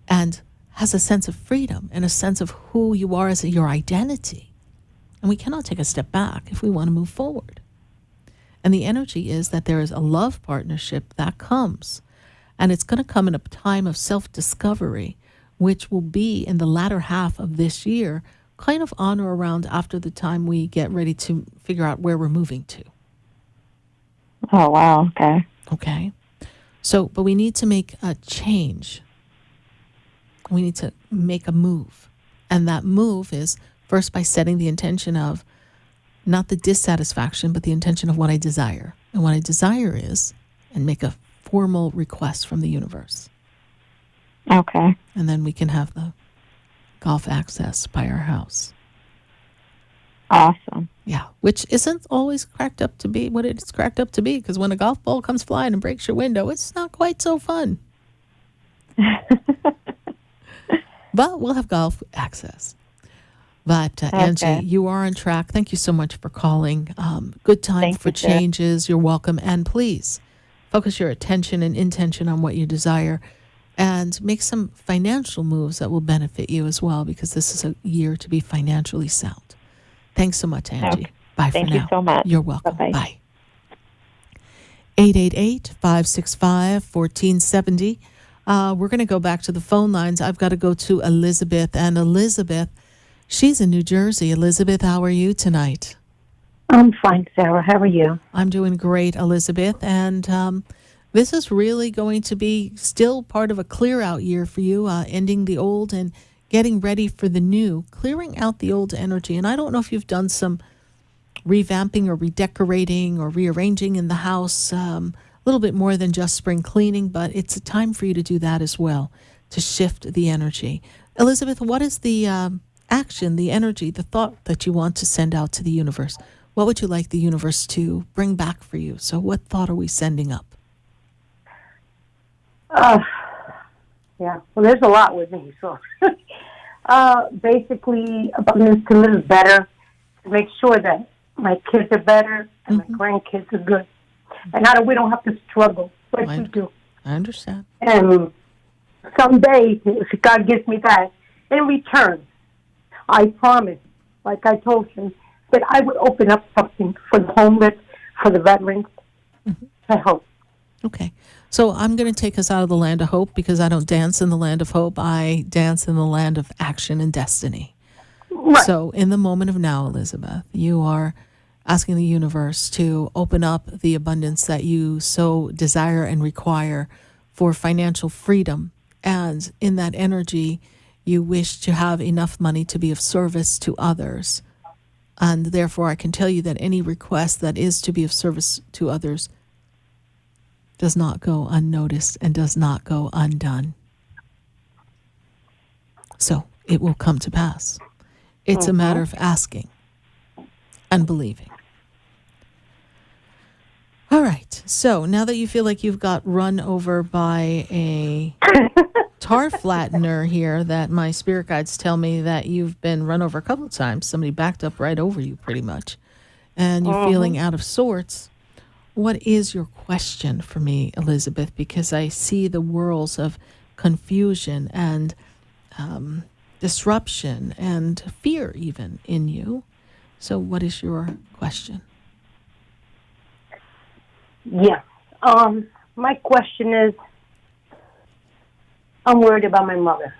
and has a sense of freedom and a sense of who you are as your identity. And we cannot take a step back if we want to move forward. And the energy is that there is a love partnership that comes. And it's going to come in a time of self-discovery, which will be in the latter half of this year, kind of on or around after the time we get ready to figure out where we're moving to. Oh, wow. Okay. Okay. So, but we need to make a change. We need to make a move. And that move is first by setting the intention of not the dissatisfaction, but the intention of what I desire. And what I desire is, and make a formal request from the universe. Okay. And then we can have the golf access by our house. Awesome. Yeah, which isn't always cracked up to be what it's cracked up to be, because when a golf ball comes flying and breaks your window, it's not quite so fun. But we'll have golf access. But Angie, you are on track. Thank you so much for calling. Good time for changes. You're welcome. And please focus your attention and intention on what you desire, and make some financial moves that will benefit you as well, because this is a year to be financially sound. Thanks so much, Angie. Okay. Bye for now. Thank you so much. You're welcome. Bye-bye. Bye. 888-565-1470. We're going to go back to the phone lines. I've got to go to Elizabeth. And Elizabeth, she's in New Jersey. Elizabeth, how are you tonight? I'm fine, Sarah. How are you? I'm doing great, Elizabeth. And this is really going to be still part of a clear-out year for you, ending the old and getting ready for the new, clearing out the old energy. And I don't know if you've done some revamping or redecorating or rearranging in the house, a little bit more than just spring cleaning, but it's a time for you to do that as well, to shift the energy. Elizabeth, what is the action, the energy, the thought that you want to send out to the universe? What would you like the universe to bring back for you? So what thought are we sending up? Yeah, well, there's a lot with me. So basically, abundance to live better, to make sure that my kids are better and my grandkids are good. And we don't have to struggle, but we do. I understand. And someday, if God gives me that, in return, I promise, like I told him, that I would open up something for the homeless, for the veterans, to help. Okay. So I'm going to take us out of the land of hope, because I don't dance in the land of hope. I dance in the land of action and destiny. Right. So in the moment of now, Elizabeth, you are asking the universe to open up the abundance that you so desire and require for financial freedom. And in that energy, you wish to have enough money to be of service to others. And therefore, I can tell you that any request that is to be of service to others does not go unnoticed and does not go undone. So it will come to pass. It's a matter of asking and believing. All right. So now that you feel like you've got run over by a tar flattener here, that my spirit guides tell me that you've been run over a couple of times. Somebody backed up right over you pretty much. And you're feeling out of sorts. What is your question for me, Elizabeth? Because I see the whirls of confusion and disruption and fear even in you. So what is your question? Yes. My question is, I'm worried about my mother.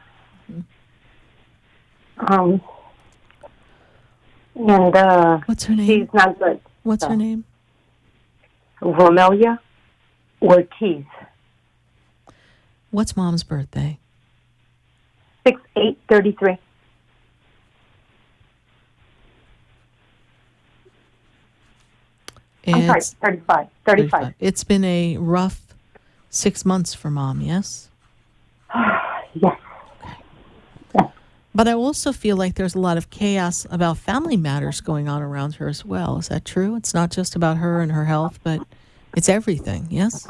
And what's her name? She's not good. What's her name? Romelia Ortiz. What's Mom's birthday? 6/8/33. I'm sorry, It's 35. 35. It's been a rough 6 months for Mom, yes? Yes. But I also feel like there's a lot of chaos about family matters going on around her as well. Is that true? It's not just about her and her health, but it's everything, yes?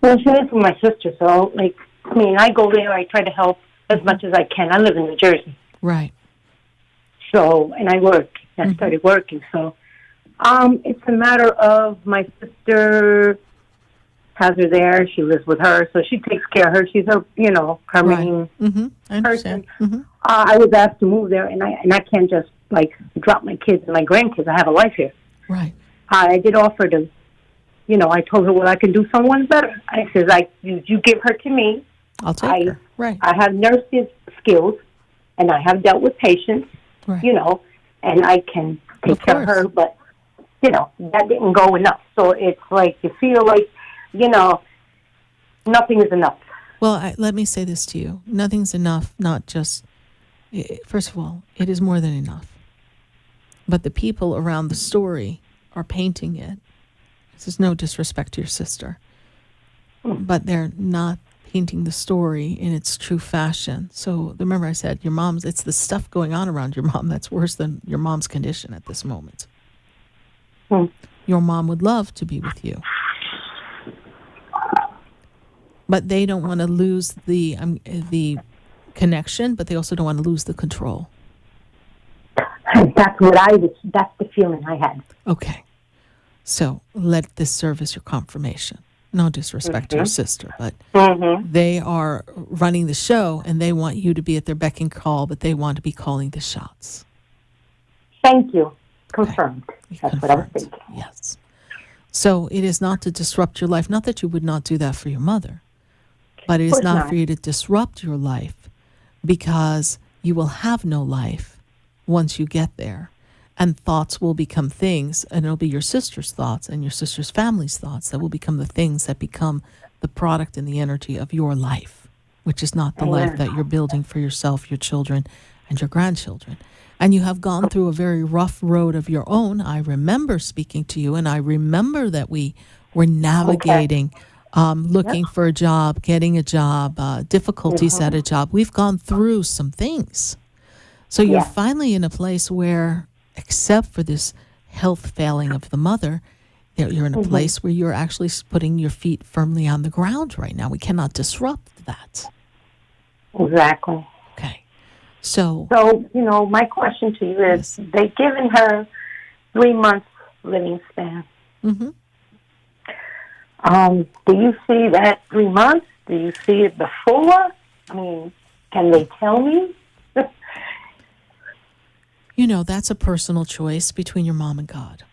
Well, she lives with my sister, so, I go there, I try to help as much as I can. I live in New Jersey. Right. So, and I work. I started working, so it's a matter of my sister has her there. She lives with her, so she takes care of her. She's her, her main I understand. person. I was asked to move there, and I can't just drop my kids and my grandkids. I have a life here. Right. I did offer to, I told her, well, I can do someone better. I says, you give her to me. I'll take her. Right. I have nursing skills, and I have dealt with patients, Right. And I can take care of her, but, that didn't go enough. So it's you feel nothing is enough. Well, let me say this to you. Nothing's enough, not just, first of all, it is more than enough. But the people around the story are painting it. This is no disrespect to your sister. But they're not painting the story in its true fashion. So remember I said, it's the stuff going on around your mom that's worse than your mom's condition at this moment. Your mom would love to be with you. But they don't want to lose the connection, but they also don't want to lose the control. That's the feeling I had. Okay. So let this serve as your confirmation. No disrespect to your sister, but they are running the show and they want you to be at their beck and call, but they want to be calling the shots. Thank you. Confirmed. Okay. That's what I was thinking. Yes. So it is not to disrupt your life. Not that you would not do that for your mother, but it is not for you to disrupt your life because you will have no life once you get there. And thoughts will become things, and it'll be your sister's thoughts and your sister's family's thoughts that will become the things that become the product and the energy of your life, which is not the life that you're building for yourself, your children, and your grandchildren. And you have gone through a very rough road of your own. I remember speaking to you, and I remember that we were navigating, looking for a job, getting a job, difficulties at a job. We've gone through some things. So you're finally in a place where, except for this health failing of the mother, you're in a place where you're actually putting your feet firmly on the ground right now. We cannot disrupt that. Exactly. Okay. So, my question to you is, they've given her 3 months living span. Do you see that 3 months? Do you see it before? I mean, can they tell me? That's a personal choice between your mom and God.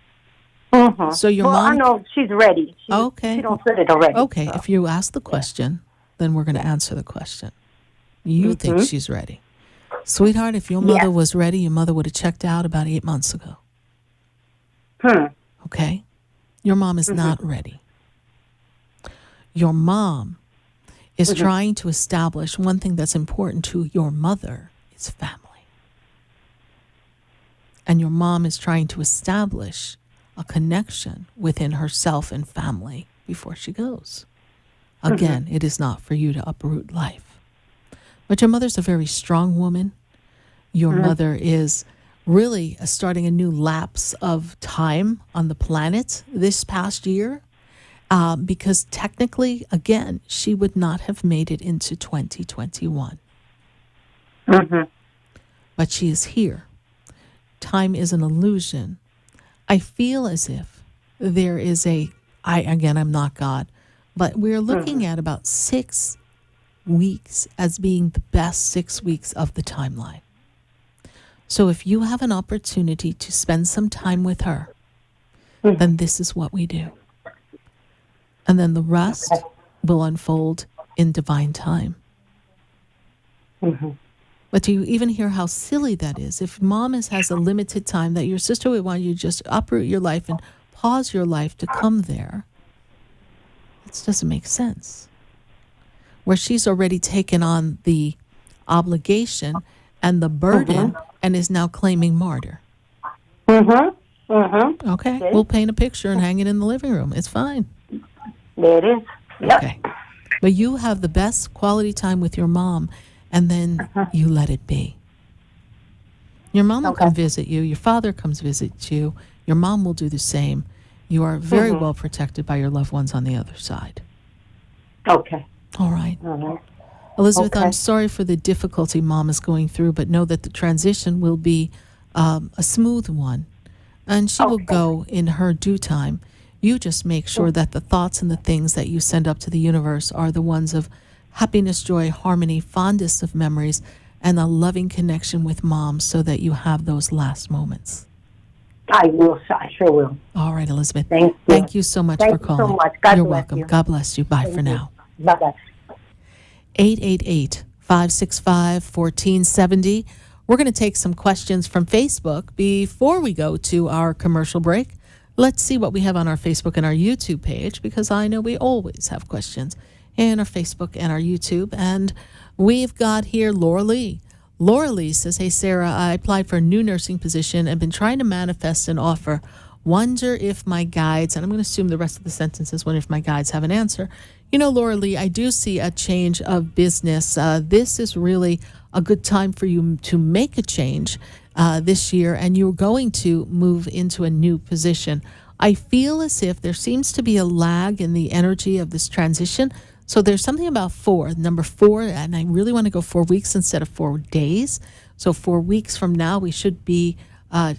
So your mom... I know she's ready. Okay. She don't said it already. Okay, so. If you ask the question, then we're going to answer the question. You think she's ready. Sweetheart, if your mother was ready, your mother would have checked out about 8 months ago. Okay? Your mom is not ready. Your mom is trying to establish one thing that's important to your mother is family. And your mom is trying to establish a connection within herself and family before she goes. Again, it is not for you to uproot life. But your mother's a very strong woman. Your mother is really starting a new lapse of time on the planet this past year. Because technically, again, she would not have made it into 2021. But she is here. Time is an illusion. I feel as if there is I'm not God, but we're looking at about 6 weeks as being the best 6 weeks of the timeline. So if you have an opportunity to spend some time with her, then this is what we do. And then the rest will unfold in divine time. But do you even hear how silly that is? If mom has a limited time that your sister would want you to just uproot your life and pause your life to come there, it doesn't make sense. Where she's already taken on the obligation and the burden and is now claiming martyr. Mm-hmm. Okay, See? we'll paint a picture and hang it in the living room. It's fine. There it is. Yep. Okay. But you have the best quality time with your mom, and then you let it be. Your mom will Okay. come visit you. Your father comes visit you. Your mom will do the same. You are very well protected by your loved ones on the other side. Okay. All right. Mm-hmm. Elizabeth, Okay. I'm sorry for the difficulty Mom is going through, but know that the transition will be a smooth one, and she will Okay. go in her due time. You just make sure that the thoughts and the things that you send up to the universe are the ones of happiness, joy, harmony, fondest of memories, and a loving connection with Mom so that you have those last moments. I will. I sure will. All right, Elizabeth. Thank you. Thank you so much Thank for you so calling. much. God You're bless welcome. you. God bless you. Bye for now. Bye-bye. 888-565-1470. We're going to take some questions from Facebook before we go to our commercial break. Let's see what we have on our Facebook and our YouTube page, because I know we always have questions in our Facebook and our YouTube. And we've got here Laura Lee. Laura Lee says, hey, Sarah, I applied for a new nursing position and been trying to manifest an offer. Wonder if my guides, and I'm going to assume the rest of the sentence is wonder if my guides have an answer. You know, Laura Lee, I do see a change of business. This is really a good time for you to make a change this year, and you're going to move into a new position. I feel as if there seems to be a lag in the energy of this transition. So there's something about number 4, and I really want to go 4 weeks instead of 4 days. So 4 weeks from now, we should be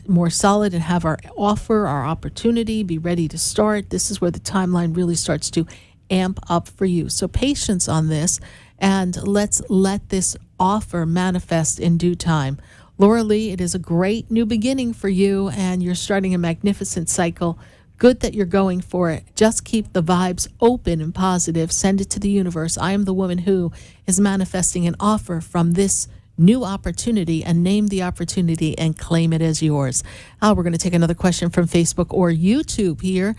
more solid and have our offer, our opportunity, be ready to start. This is where the timeline really starts to amp up for you. So patience on this, and let's let this offer manifest in due time. Laura Lee, it is a great new beginning for you, and you're starting a magnificent cycle. Good that you're going for it. Just keep the vibes open and positive. Send it to the universe. I am the woman who is manifesting an offer from this new opportunity, and name the opportunity and claim it as yours. We're going to take another question from Facebook or YouTube here.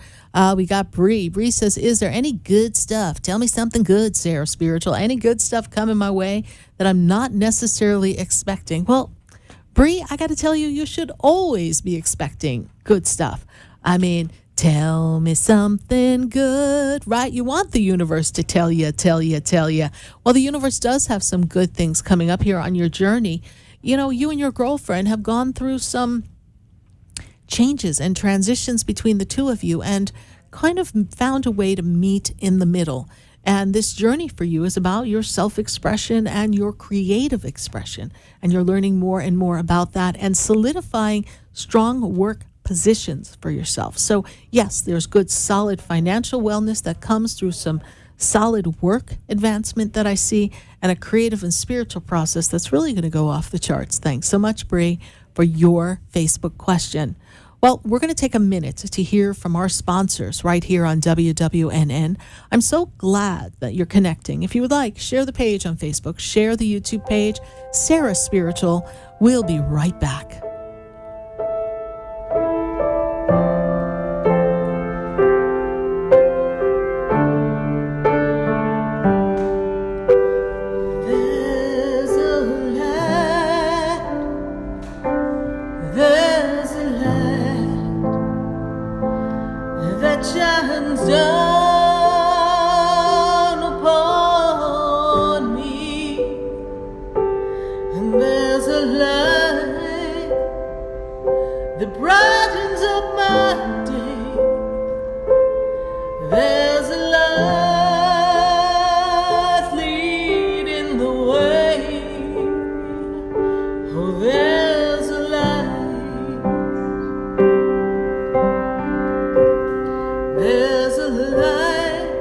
We got Bree. Bree says, is there any good stuff? Tell me something good, Sarah Spiritual. Any good stuff coming my way that I'm not necessarily expecting? Well, Bree, I got to tell you, you should always be expecting good stuff. I mean, tell me something good, right? You want the universe to tell you. Well, the universe does have some good things coming up here on your journey. You know, you and your girlfriend have gone through some changes and transitions between the two of you and kind of found a way to meet in the middle. And this journey for you is about your self-expression and your creative expression. And you're learning more and more about that and solidifying strong work positions for yourself. So yes, there's good solid financial wellness that comes through some solid work advancement that I see, and a creative and spiritual process that's really going to go off the charts. Thanks so much, Bree, for your Facebook question. Well, we're going to take a minute to hear from our sponsors right here on WWNN. I'm so glad that you're connecting. If you would like, share the page on Facebook, share the YouTube page, Sarah Spiritual. We'll be right back. Shines down upon me, and there's a light that brightens up my day. There's a light leading the way. Oh, there's a light. There's a light,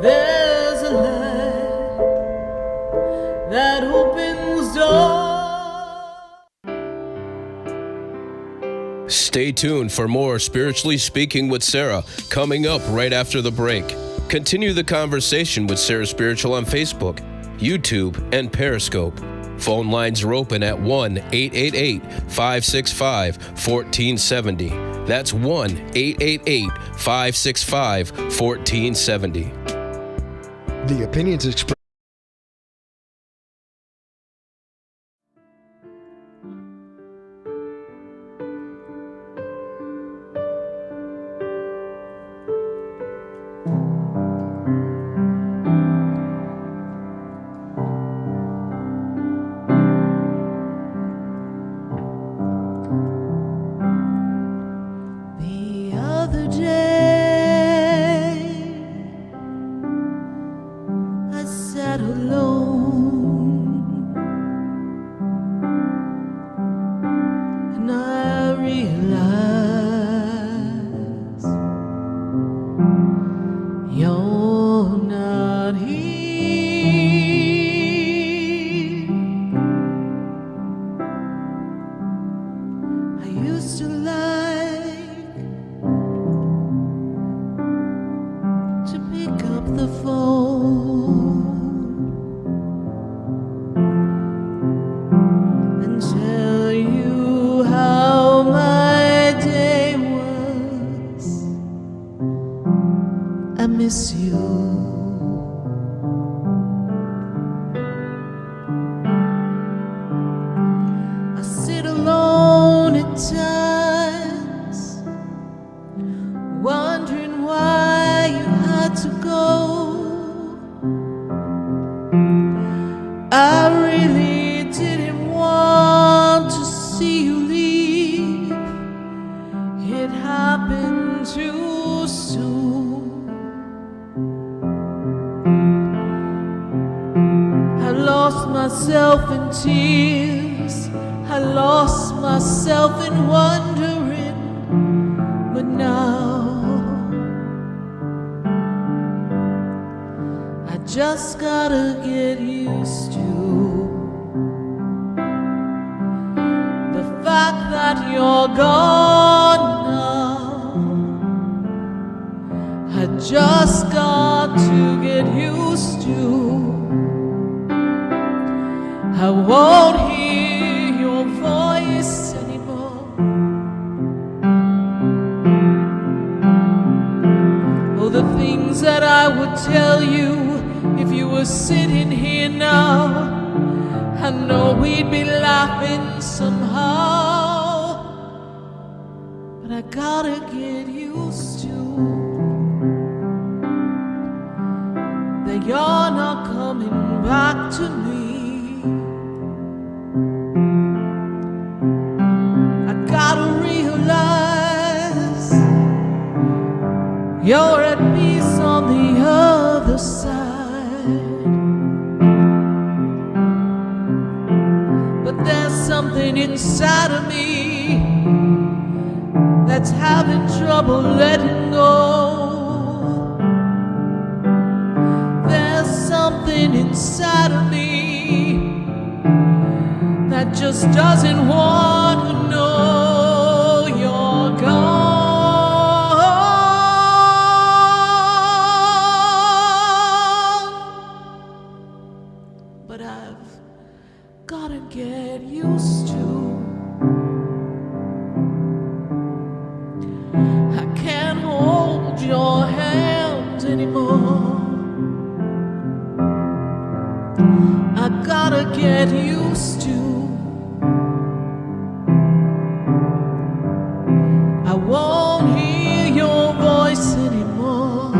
there's a light that opens doors. Stay tuned for more Spiritually Speaking with Sarah coming up right after the break. Continue the conversation with Sarah Spiritual on Facebook, YouTube, and Periscope. Phone lines are open at 1-888-565-1470. That's 1-888-565-1470. The opinions expressed. alone, and I realize you're not here. I used to like to pick up the phone and tell you how my day was. I miss you. I sit alone at times, wondering why you had to go. I really didn't want to see you leave. It happened too soon. I lost myself in tears. I lost myself in wondering. But now I just gotta get used to the fact that you're gone now. I just got to get used to. I won't hear your voice anymore. Oh, the things that I would tell you if you were sitting here now. I know we'd be laughing somehow, but I gotta get used to that you're not coming back to me. I gotta realize you're at peace on the other side. But there's something inside of me that's having trouble letting go. There's something inside of me that just doesn't want to know you're gone. But I've gotta get used to. I can't hold your hand anymore. I gotta get used to. I won't hear your voice anymore.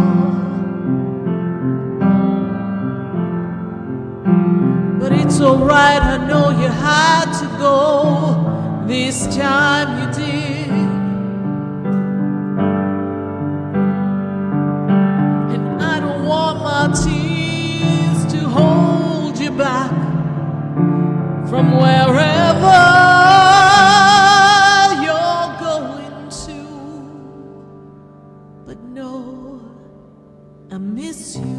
But it's alright, I know you had to go. This time you did. And I don't want my tears to hold you back from wherever you're going to. But no, I miss you.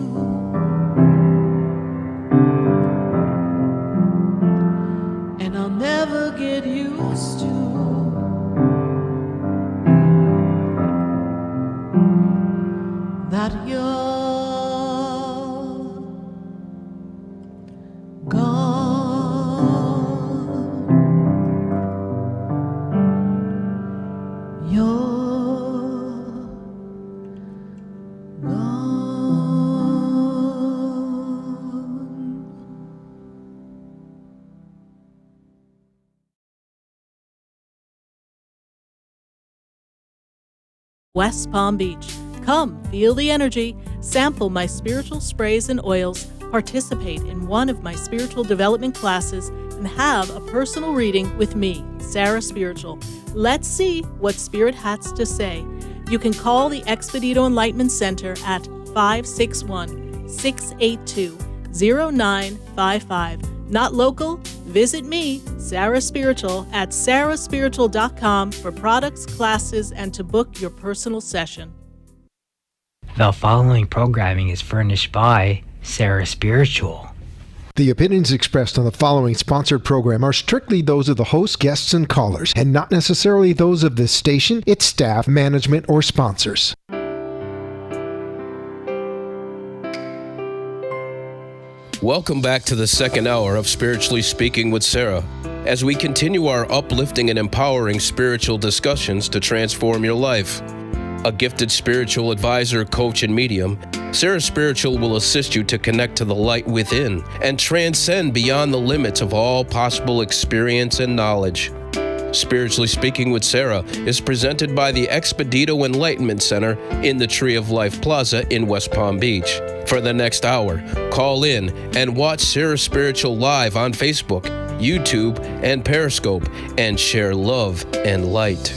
And I'll never get used to that you're gone. You're gone. West Palm Beach. Come, feel the energy, sample my spiritual sprays and oils, participate in one of my spiritual development classes, and have a personal reading with me, Sarah Spiritual. Let's see what Spirit has to say. You can call the Expedito Enlightenment Center at 561-682 0955. Not local? Visit me, Sarah Spiritual, at sarahspiritual.com for products, classes, and to book your personal session. The following programming is furnished by Sarah Spiritual. The opinions expressed on the following sponsored program are strictly those of the host, guests, and callers, and not necessarily those of this station, its staff, management, or sponsors. Welcome back to the second hour of Spiritually Speaking with Sarah, as we continue our uplifting and empowering spiritual discussions to transform your life. A gifted spiritual advisor, coach, and medium, Sarah Spiritual will assist you to connect to the light within and transcend beyond the limits of all possible experience and knowledge. Spiritually Speaking with Sarah is presented by the Expedito Enlightenment Center in the Tree of Life Plaza in West Palm Beach. For the next hour, call in and watch Sarah Spiritual live on Facebook, YouTube, and Periscope, and share love and light.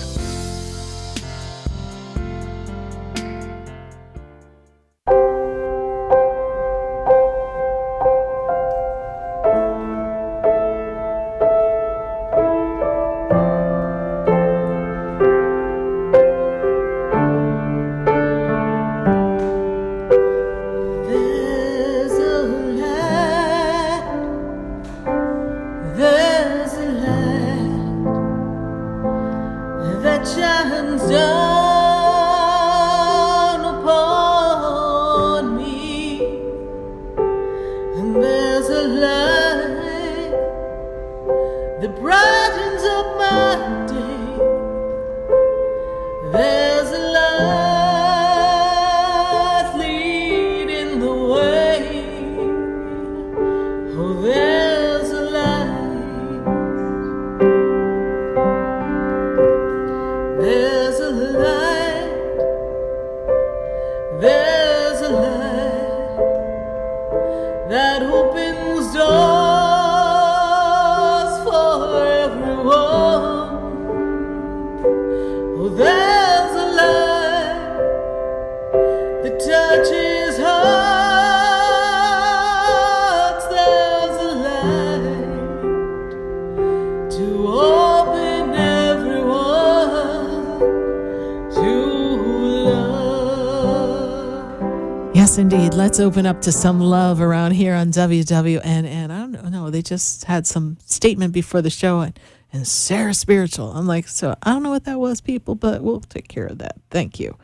Yes, indeed. Let's open up to some love around here on WWNN. I don't know. They just had some statement before the show and Sarah Spiritual. I'm like, so I don't know what that was, people, but we'll take care of that. Thank you.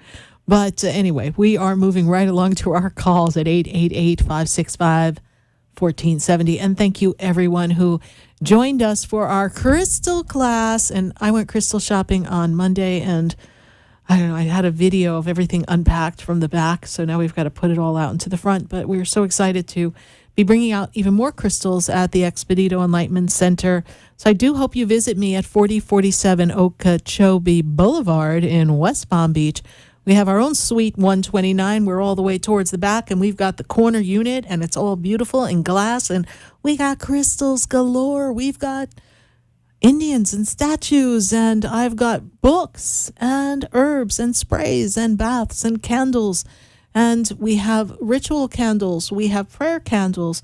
But anyway, we are moving right along to our calls at 888-565-1470. And thank you, everyone who joined us for our crystal class. And I went crystal shopping on Monday, and I don't know, I had a video of everything unpacked from the back, so now we've got to put it all out into the front. But we're so excited to be bringing out even more crystals at the Expedito Enlightenment Center. So I do hope you visit me at 4047 Okeechobee Boulevard in West Palm Beach. We have our own Suite 129. We're all the way towards the back, and we've got the corner unit, and it's all beautiful in glass, and we got crystals galore. We've got Indians and statues, and I've got books and herbs and sprays and baths and candles, and we have ritual candles, we have prayer candles,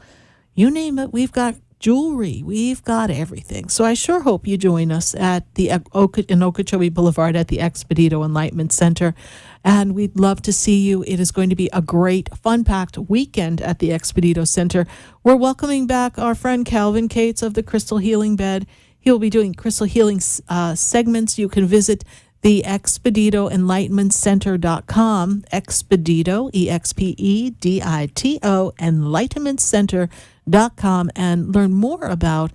you name it. We've got jewelry, we've got everything. So I sure hope you join us at the in Okeechobee Boulevard at the Expedito Enlightenment Center, and we'd love to see you. It is going to be a great, fun-packed weekend at the Expedito Center. We're welcoming back our friend Calvin Cates of the Crystal Healing Bed. He'll be doing crystal healing segments. You can visit the ExpeditoEnlightenmentCenter.com, Expedito, EXPEDITO, EnlightenmentCenter.com, and learn more about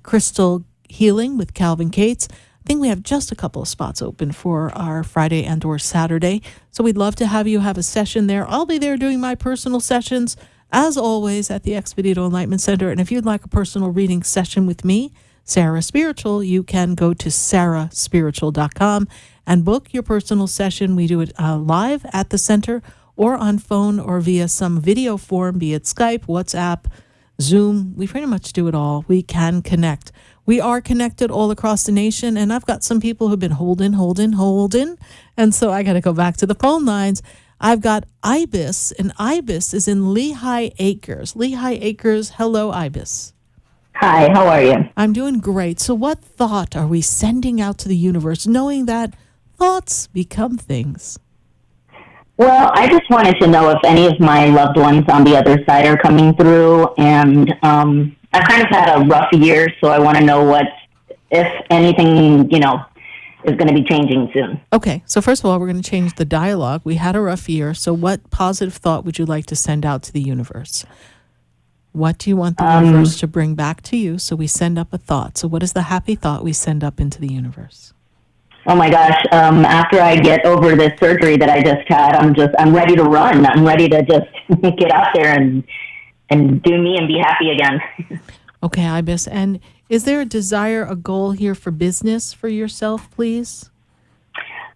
crystal healing with Calvin Cates. I think we have just a couple of spots open for our Friday and or Saturday, so we'd love to have you have a session there. I'll be there doing my personal sessions, as always, at the Expedito Enlightenment Center. And if you'd like a personal reading session with me, Sarah Spiritual, you can go to sarahspiritual.com and book your personal session. We do it live at the center or on phone or via some video form, be it Skype, WhatsApp, Zoom. We pretty much do it all. We can connect. We are connected all across the nation, and I've got some people who've been holding. And so I got to go back to the phone lines. I've got Ibis, and Ibis is in Lehigh Acres. Lehigh Acres, hello, Ibis. Hi, how are you? I'm doing great. So what thought are we sending out to the universe, knowing that thoughts become things? Well, I just wanted to know if any of my loved ones on the other side are coming through, and I've kind of had a rough year, so I want to know if anything, is going to be changing soon. Okay, so first of all, we're going to change the dialogue. We had a rough year, so what positive thought would you like to send out to the universe? What do you want the universe to bring back to you? So we send up a thought. So what is the happy thought we send up into the universe? Oh my gosh, after I get over this surgery that I just had, I'm ready to run. I'm ready to just get out there and do me and be happy again. Okay, Ibis. And is there a desire, a goal here for business for yourself, please?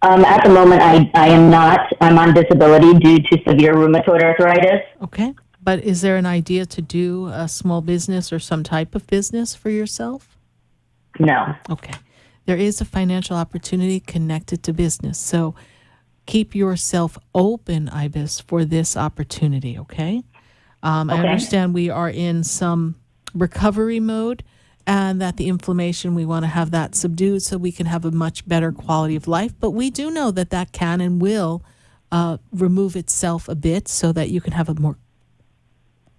At the moment, I am not. I'm on disability due to severe rheumatoid arthritis. Okay. But is there an idea to do a small business or some type of business for yourself? No. Okay. There is a financial opportunity connected to business. So keep yourself open, Ibis, for this opportunity, okay? I understand we are in some recovery mode and that the inflammation, we want to have that subdued so we can have a much better quality of life. But we do know that that can and will remove itself a bit so that you can have a more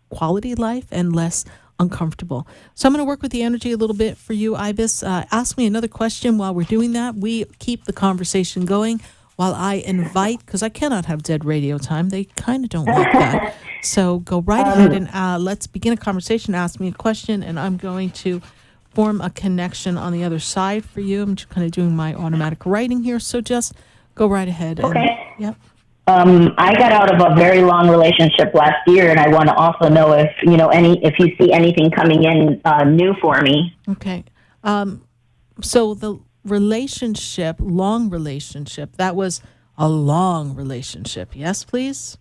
quality life and less uncomfortable. So I'm going to work with the energy a little bit for you, Ibis. Ask me another question while we're doing that. We keep the conversation going while I invite, because I cannot have dead radio time. They kind of don't like that. So go right ahead and let's begin a conversation. Ask me a question, and I'm going to form a connection on the other side for you. I'm just kind of doing my automatic writing here. So just go right ahead. Okay. Yep. I got out of a very long relationship last year, and I want to also know if if you see anything coming in new for me. Okay. So the long relationship, that was a long relationship. Yes, please?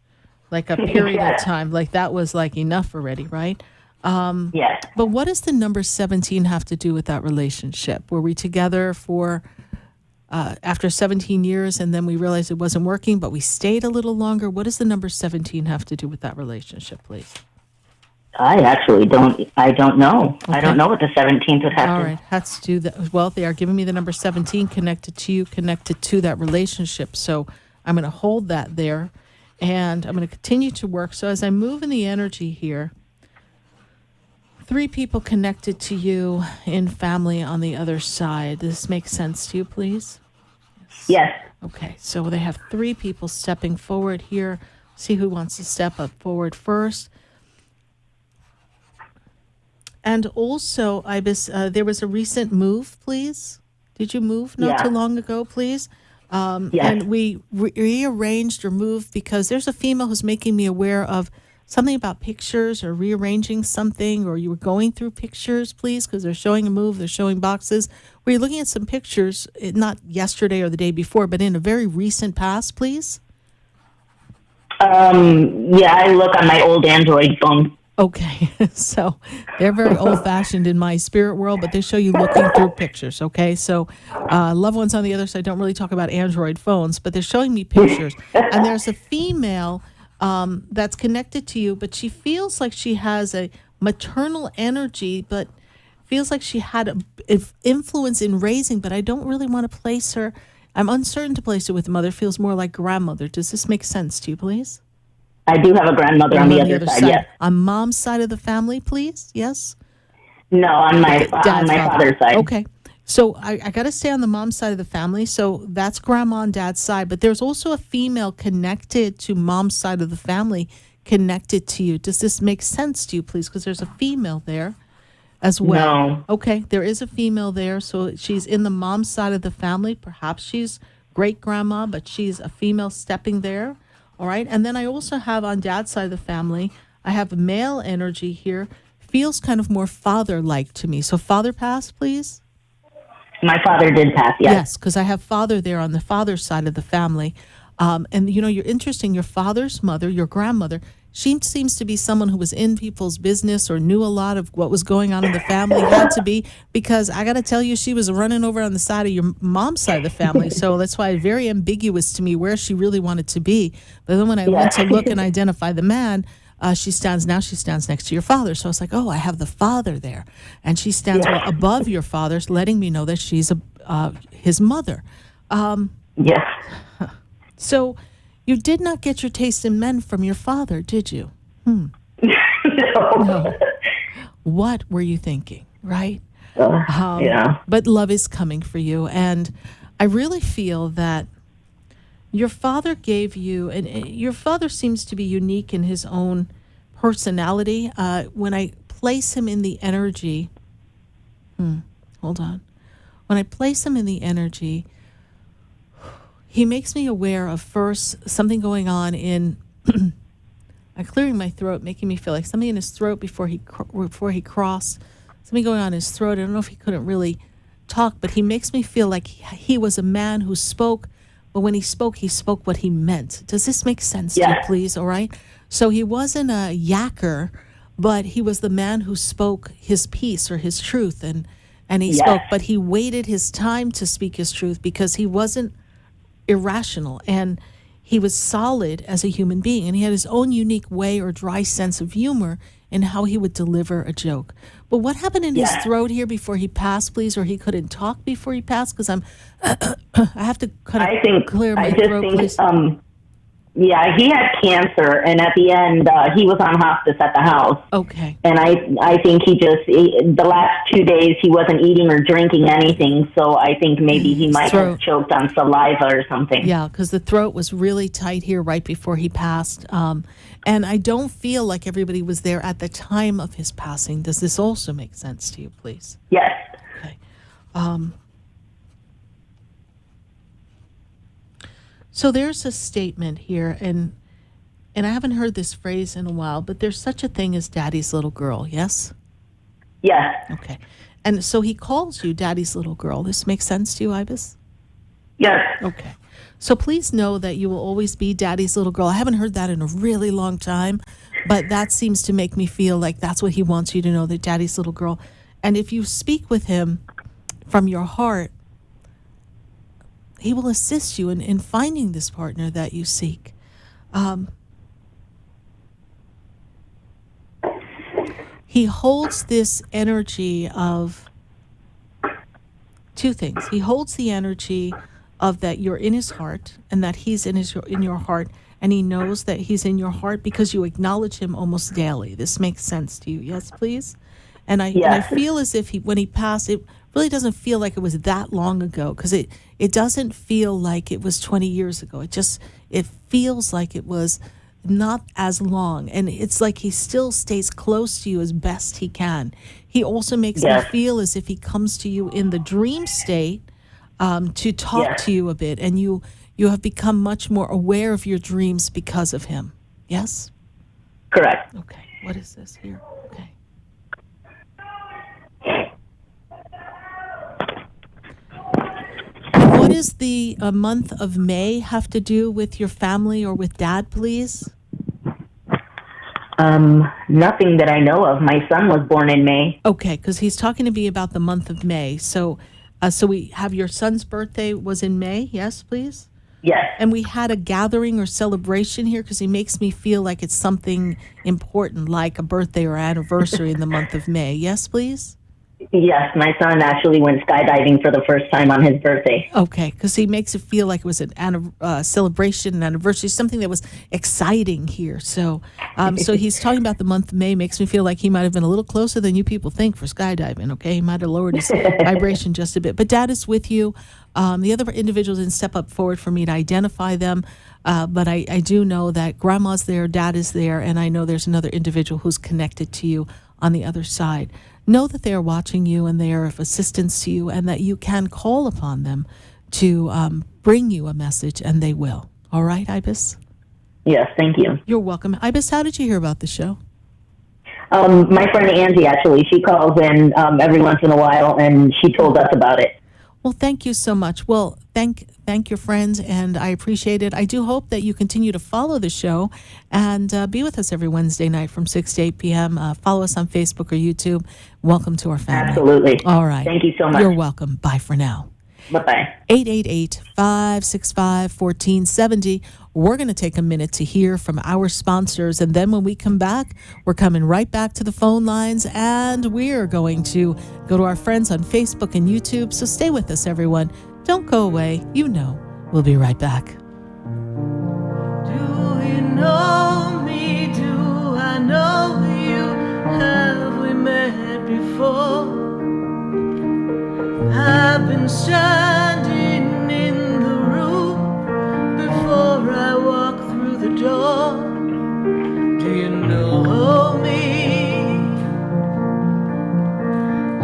Like a period of time. Like that was like enough already, right? Yes. But what does the number 17 have to do with that relationship? Were we together for after 17 years and then we realized it wasn't working, but we stayed a little longer? What does the number 17 have to do with that relationship, please? I actually don't know. Okay. I don't know what the 17th would have All to. right, has to do that. Well, they are giving me the number 17 connected to you, connected to that relationship. So I'm going to hold that there, and I'm going to continue to work. So as I move in the energy here, 3 people connected to you in family on the other side. Does this make sense to you, please? Yes. Okay, so they have 3 people stepping forward here. See who wants to step up forward first. And also, Ibis, there was a recent move, please. Did you move not too long ago, please? Yes. And we rearranged or moved because there's a female who's making me aware of something about pictures or rearranging something, or you were going through pictures, please, because they're showing a move, they're showing boxes. Were you looking at some pictures, not yesterday or the day before, but in a very recent past, please? Yeah, I look on my old Android phone. Okay, so they're very old-fashioned in my spirit world, but they show you looking through pictures, okay? So loved ones on the other side don't really talk about Android phones, but they're showing me pictures. And there's a female that's connected to you, but she feels like she has a maternal energy, but feels like she had an influence in raising, but I don't really want to place her. I'm uncertain to place her with the mother. Feels more like grandmother. Does this make sense to you, please? I do have a grandmother on the other side, yes. On mom's side of the family, please? Yes? No, on my father's side. Okay. So I got to stay on the mom's side of the family. So that's grandma and dad's side. But there's also a female connected to mom's side of the family connected to you. Does this make sense to you, please? Because there's a female there as well. No. Okay. There is a female there. So she's in the mom's side of the family. Perhaps she's great-grandma, but she's a female stepping there. All right. And then I also have on dad's side of the family, I have a male energy here. Feels kind of more father-like to me. So father passed, please? My father did pass, yes. Yes, because I have father there on the father's side of the family. And, you're interesting. Your father's mother, your grandmother, She seems to be someone who was in people's business or knew a lot of what was going on in the family. Had to be, because I got to tell you, she was running over on the side of your mom's side of the family. So that's why it's very ambiguous to me where she really wanted to be. But then when I went to look and identify the man, she stands next to your father. So I was like, oh, I have the father there. And she stands above your father, letting me know that she's his mother. Yes. So you did not get your taste in men from your father, did you? No. What were you thinking, right? Yeah. But love is coming for you. And I really feel that your father gave you, and your father seems to be unique in his own personality. When I place him in the energy, hold on. When I place him in the energy, he makes me aware of first something going on in, I'm clearing my throat, making me feel like something in his throat before he crossed, something going on in his throat. I don't know if he couldn't really talk, but he makes me feel like he was a man who spoke, but when he spoke what he meant. Does this make sense to you, please? All right. So he wasn't a yacker, but he was the man who spoke his piece or his truth, and he spoke, but he waited his time to speak his truth because he wasn't irrational, and he was solid as a human being, and he had his own unique way or dry sense of humor in how he would deliver a joke. But what happened in his throat here before he passed, please, or he couldn't talk before he passed? Because I have to kind of clear my throat, please. Yeah, he had cancer, and at the end, he was on hospice at the house. Okay. And I think the last 2 days, he wasn't eating or drinking anything, so I think maybe he might have choked on saliva or something. Yeah, because the throat was really tight here right before he passed. And I don't feel like everybody was there at the time of his passing. Does this also make sense to you, please? Yes. Okay. So there's a statement here, and I haven't heard this phrase in a while, but there's such a thing as daddy's little girl, yes? Yes. Okay. And so he calls you daddy's little girl. This makes sense to you, Ibis? Yes. Okay. So please know that you will always be daddy's little girl. I haven't heard that in a really long time, but that seems to make me feel like that's what he wants you to know, that daddy's little girl. And if you speak with him from your heart, he will assist you in finding this partner that you seek. He holds this energy of two things. He holds the energy of that you're in his heart and that he's in your heart, and he knows that he's in your heart because you acknowledge him almost daily. This makes sense to you, yes, please? And I feel as if when he passed, it really doesn't feel like it was that long ago, because it doesn't feel like it was 20 years ago. It feels like it was not as long, and it's like he still stays close to you as best he can. He also makes me feel as if he comes to you in the dream state to talk to you a bit, and you have become much more aware of your dreams because of him. Yes? Correct. Okay. What is this here? Okay. What does the month of May have to do with your family or with Dad, please? Nothing that I know of. My son was born in May. Okay, because he's talking to me about the month of May. So we have your son's birthday was in May. Yes, please? Yes. And we had a gathering or celebration here, because he makes me feel like it's something important, like a birthday or anniversary in the month of May. Yes, please? Yes, my son actually went skydiving for the first time on his birthday. Okay, because he makes it feel like it was an celebration, an anniversary, something that was exciting here. So he's talking about the month of May. Makes me feel like he might have been a little closer than you people think for skydiving, okay? He might have lowered his vibration just a bit. But Dad is with you. The other individuals didn't step up forward for me to identify them, but I do know that Grandma's there, Dad is there, and I know there's another individual who's connected to you on the other side. Know that they are watching you and they are of assistance to you, and that you can call upon them to bring you a message, and they will. All right, Ibis? Yes, thank you. You're welcome. Ibis, how did you hear about the show? My friend Angie, actually, she calls in every once in a while, and she told us about it. Well, thank you so much. Well, thank your friends, and I appreciate it. I do hope that you continue to follow the show and be with us every Wednesday night from 6 to 8 p.m. Follow us on Facebook or YouTube. Welcome to our family. Absolutely. All right. Thank you so much. You're welcome. Bye for now. Bye-bye. 888-565-1470. We're going to take a minute to hear from our sponsors, and then when we come back, we're coming right back to the phone lines, and we're going to go to our friends on Facebook and YouTube. So stay with us, everyone. Don't go away. You know, we'll be right back. Do you know me? Do I know you? Have we met before? I've been standing in the room before I walk through the door. Do you know me?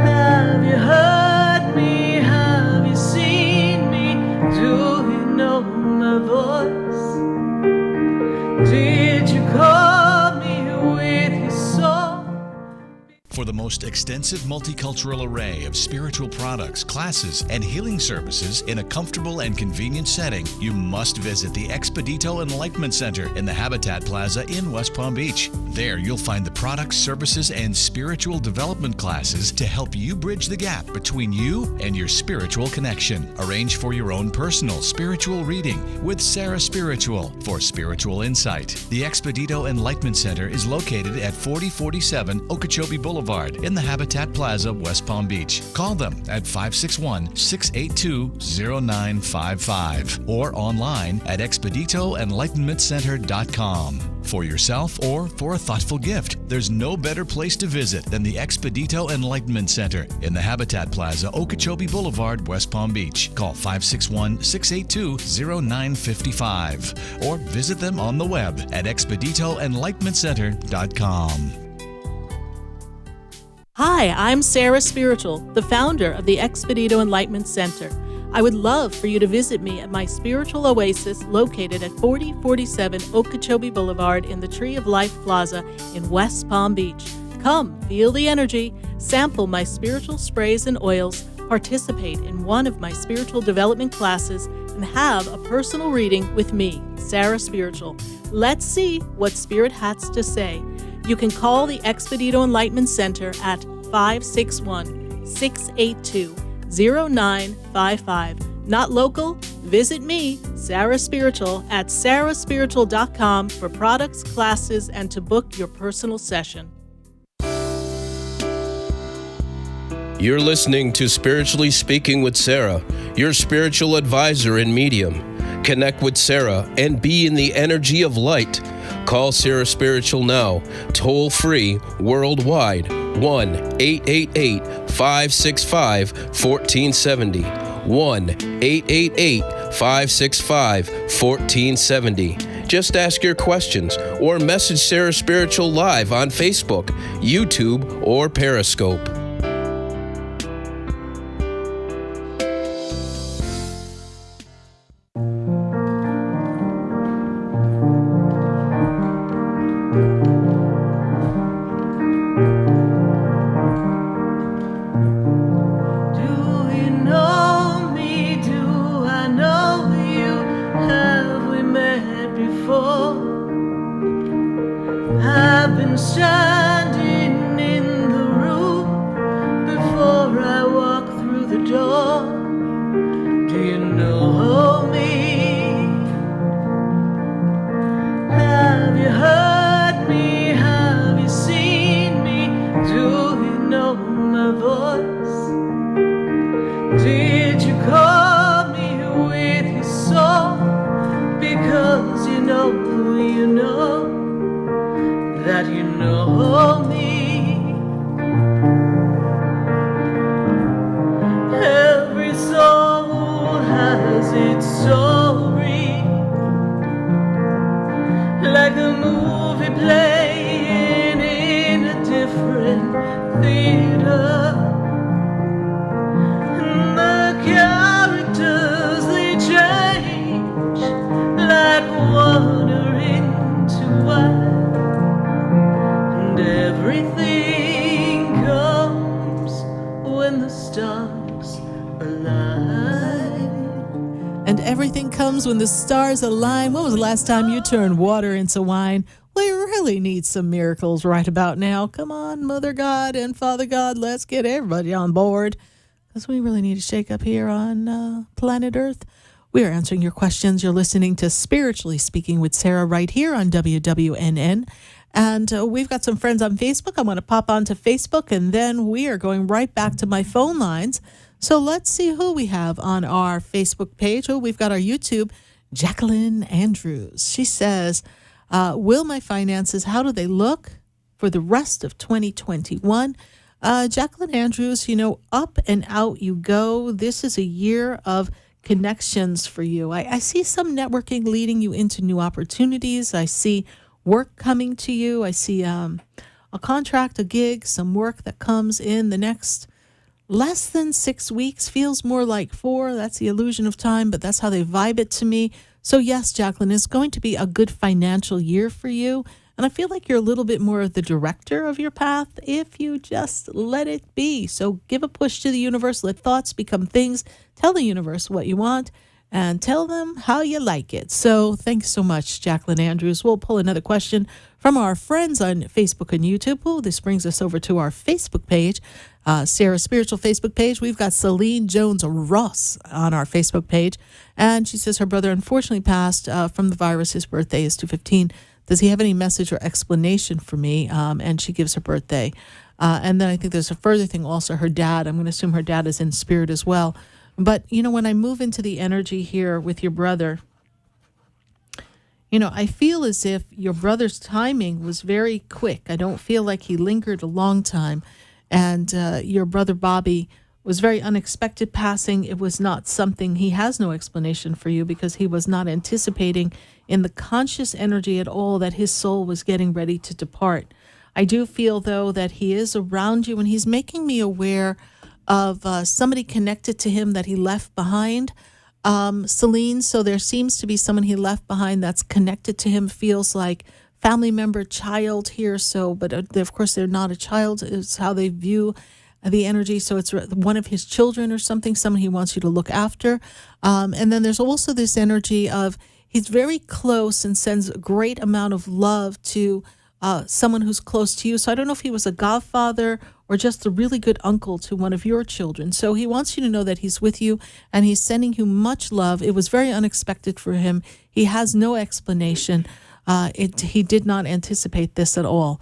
Have you heard me? Have you seen me? Do you know my voice? Did you call me with your soul? For the most extensive multicultural array of spiritual products, classes, and healing services in a comfortable and convenient setting, you must visit the Expedito Enlightenment Center in the Habitat Plaza in West Palm Beach. There you'll find the products, services, and spiritual development classes to help you bridge the gap between you and your spiritual connection. Arrange for your own personal spiritual reading with Sarah Spiritual for spiritual insight. The Expedito Enlightenment Center is located at 4047 Okeechobee Boulevard in the Habitat Plaza, West Palm Beach. Call them at 561-682-0955 or online at expeditoenlightenmentcenter.com. For yourself or for a thoughtful gift, there's no better place to visit than the Expedito Enlightenment Center in the Habitat Plaza, Okeechobee Boulevard, West Palm Beach. Call 561-682-0955 or visit them on the web at expeditoenlightenmentcenter.com. Hi, I'm Sarah Spiritual, the founder of the Expedito Enlightenment Center. I would love for you to visit me at my spiritual oasis located at 4047 Okeechobee Boulevard in the Tree of Life Plaza in West Palm Beach. Come, feel the energy, sample my spiritual sprays and oils, participate in one of my spiritual development classes, and have a personal reading with me, Sarah Spiritual. Let's see what Spirit has to say. You can call the Expedito Enlightenment Center at 561-682-0955. Not local? Visit me, Sarah Spiritual, at sarahspiritual.com for products, classes, and to book your personal session. You're listening to Spiritually Speaking with Sarah, your spiritual advisor and medium. Connect with Sarah and be in the energy of light. Call Sarah Spiritual now, toll free, worldwide, 1-888-565-1470. 1-888-565-1470. Just ask your questions or message Sarah Spiritual live on Facebook, YouTube, or Periscope. I've been standing in the room before I walk through the door. Do you know me? Have you heard me? Have you seen me? Do you know my voice? Did you call me with your soul? Because you know that you know me. Every soul has its story, like a movie playing in a different theater. everything comes when the stars align. When was the last time you turned water into wine? We really need some miracles right about now. Come on, Mother God and Father God, let's get everybody on board, because we really need to shake up here on planet Earth. We are answering your questions. You're listening to Spiritually Speaking with Sarah right here on WWNN. And we've got some friends on Facebook. I'm going to pop onto Facebook, and then we are going right back to my phone lines. So let's see who we have on our Facebook page. Oh, we've got our YouTube, Jacqueline Andrews. She says, will my finances, how do they look for the rest of 2021? Jacqueline Andrews, up and out you go. This is a year of connections for you. I see some networking leading you into new opportunities. I see work coming to you. I see a contract, a gig, some work that comes in the next less than 6 weeks. Feels more like 4. That's the illusion of time, but that's how they vibe it to me. So yes, Jacqueline, it's going to be a good financial year for you. And I feel like you're a little bit more of the director of your path if you just let it be. So give a push to the universe. Let thoughts become things. Tell the universe what you want and tell them how you like it. So thanks so much, Jacqueline Andrews. We'll pull another question from our friends on Facebook and YouTube. Oh, this brings us over to our Facebook page, Sarah's Spiritual Facebook page. We've got Celine Jones-Ross on our Facebook page. And she says her brother unfortunately passed from the virus. His birthday is 2/15. Does he have any message or explanation for me? And she gives her birthday. And then I think there's a further thing also. Her dad, I'm going to assume her dad is in spirit as well. But, when I move into the energy here with your brother, I feel as if your brother's timing was very quick. I don't feel like he lingered a long time. And your brother Bobby was very unexpected passing. It was not something, he has no explanation for you because he was not anticipating in the conscious energy at all that his soul was getting ready to depart. I do feel, though, that he is around you and he's making me aware of somebody connected to him that he left behind, Celine. So there seems to be someone he left behind that's connected to him, feels like family member, child here. So, but of course they're not a child. It's how they view the energy. So it's one of his children or something, someone he wants you to look after. And then there's also this energy of he's very close and sends a great amount of love to someone who's close to you. So I don't know if he was a godfather or just a really good uncle to one of your children. So he wants you to know that he's with you and he's sending you much love. It was very unexpected for him. He has no explanation. He did not anticipate this at all.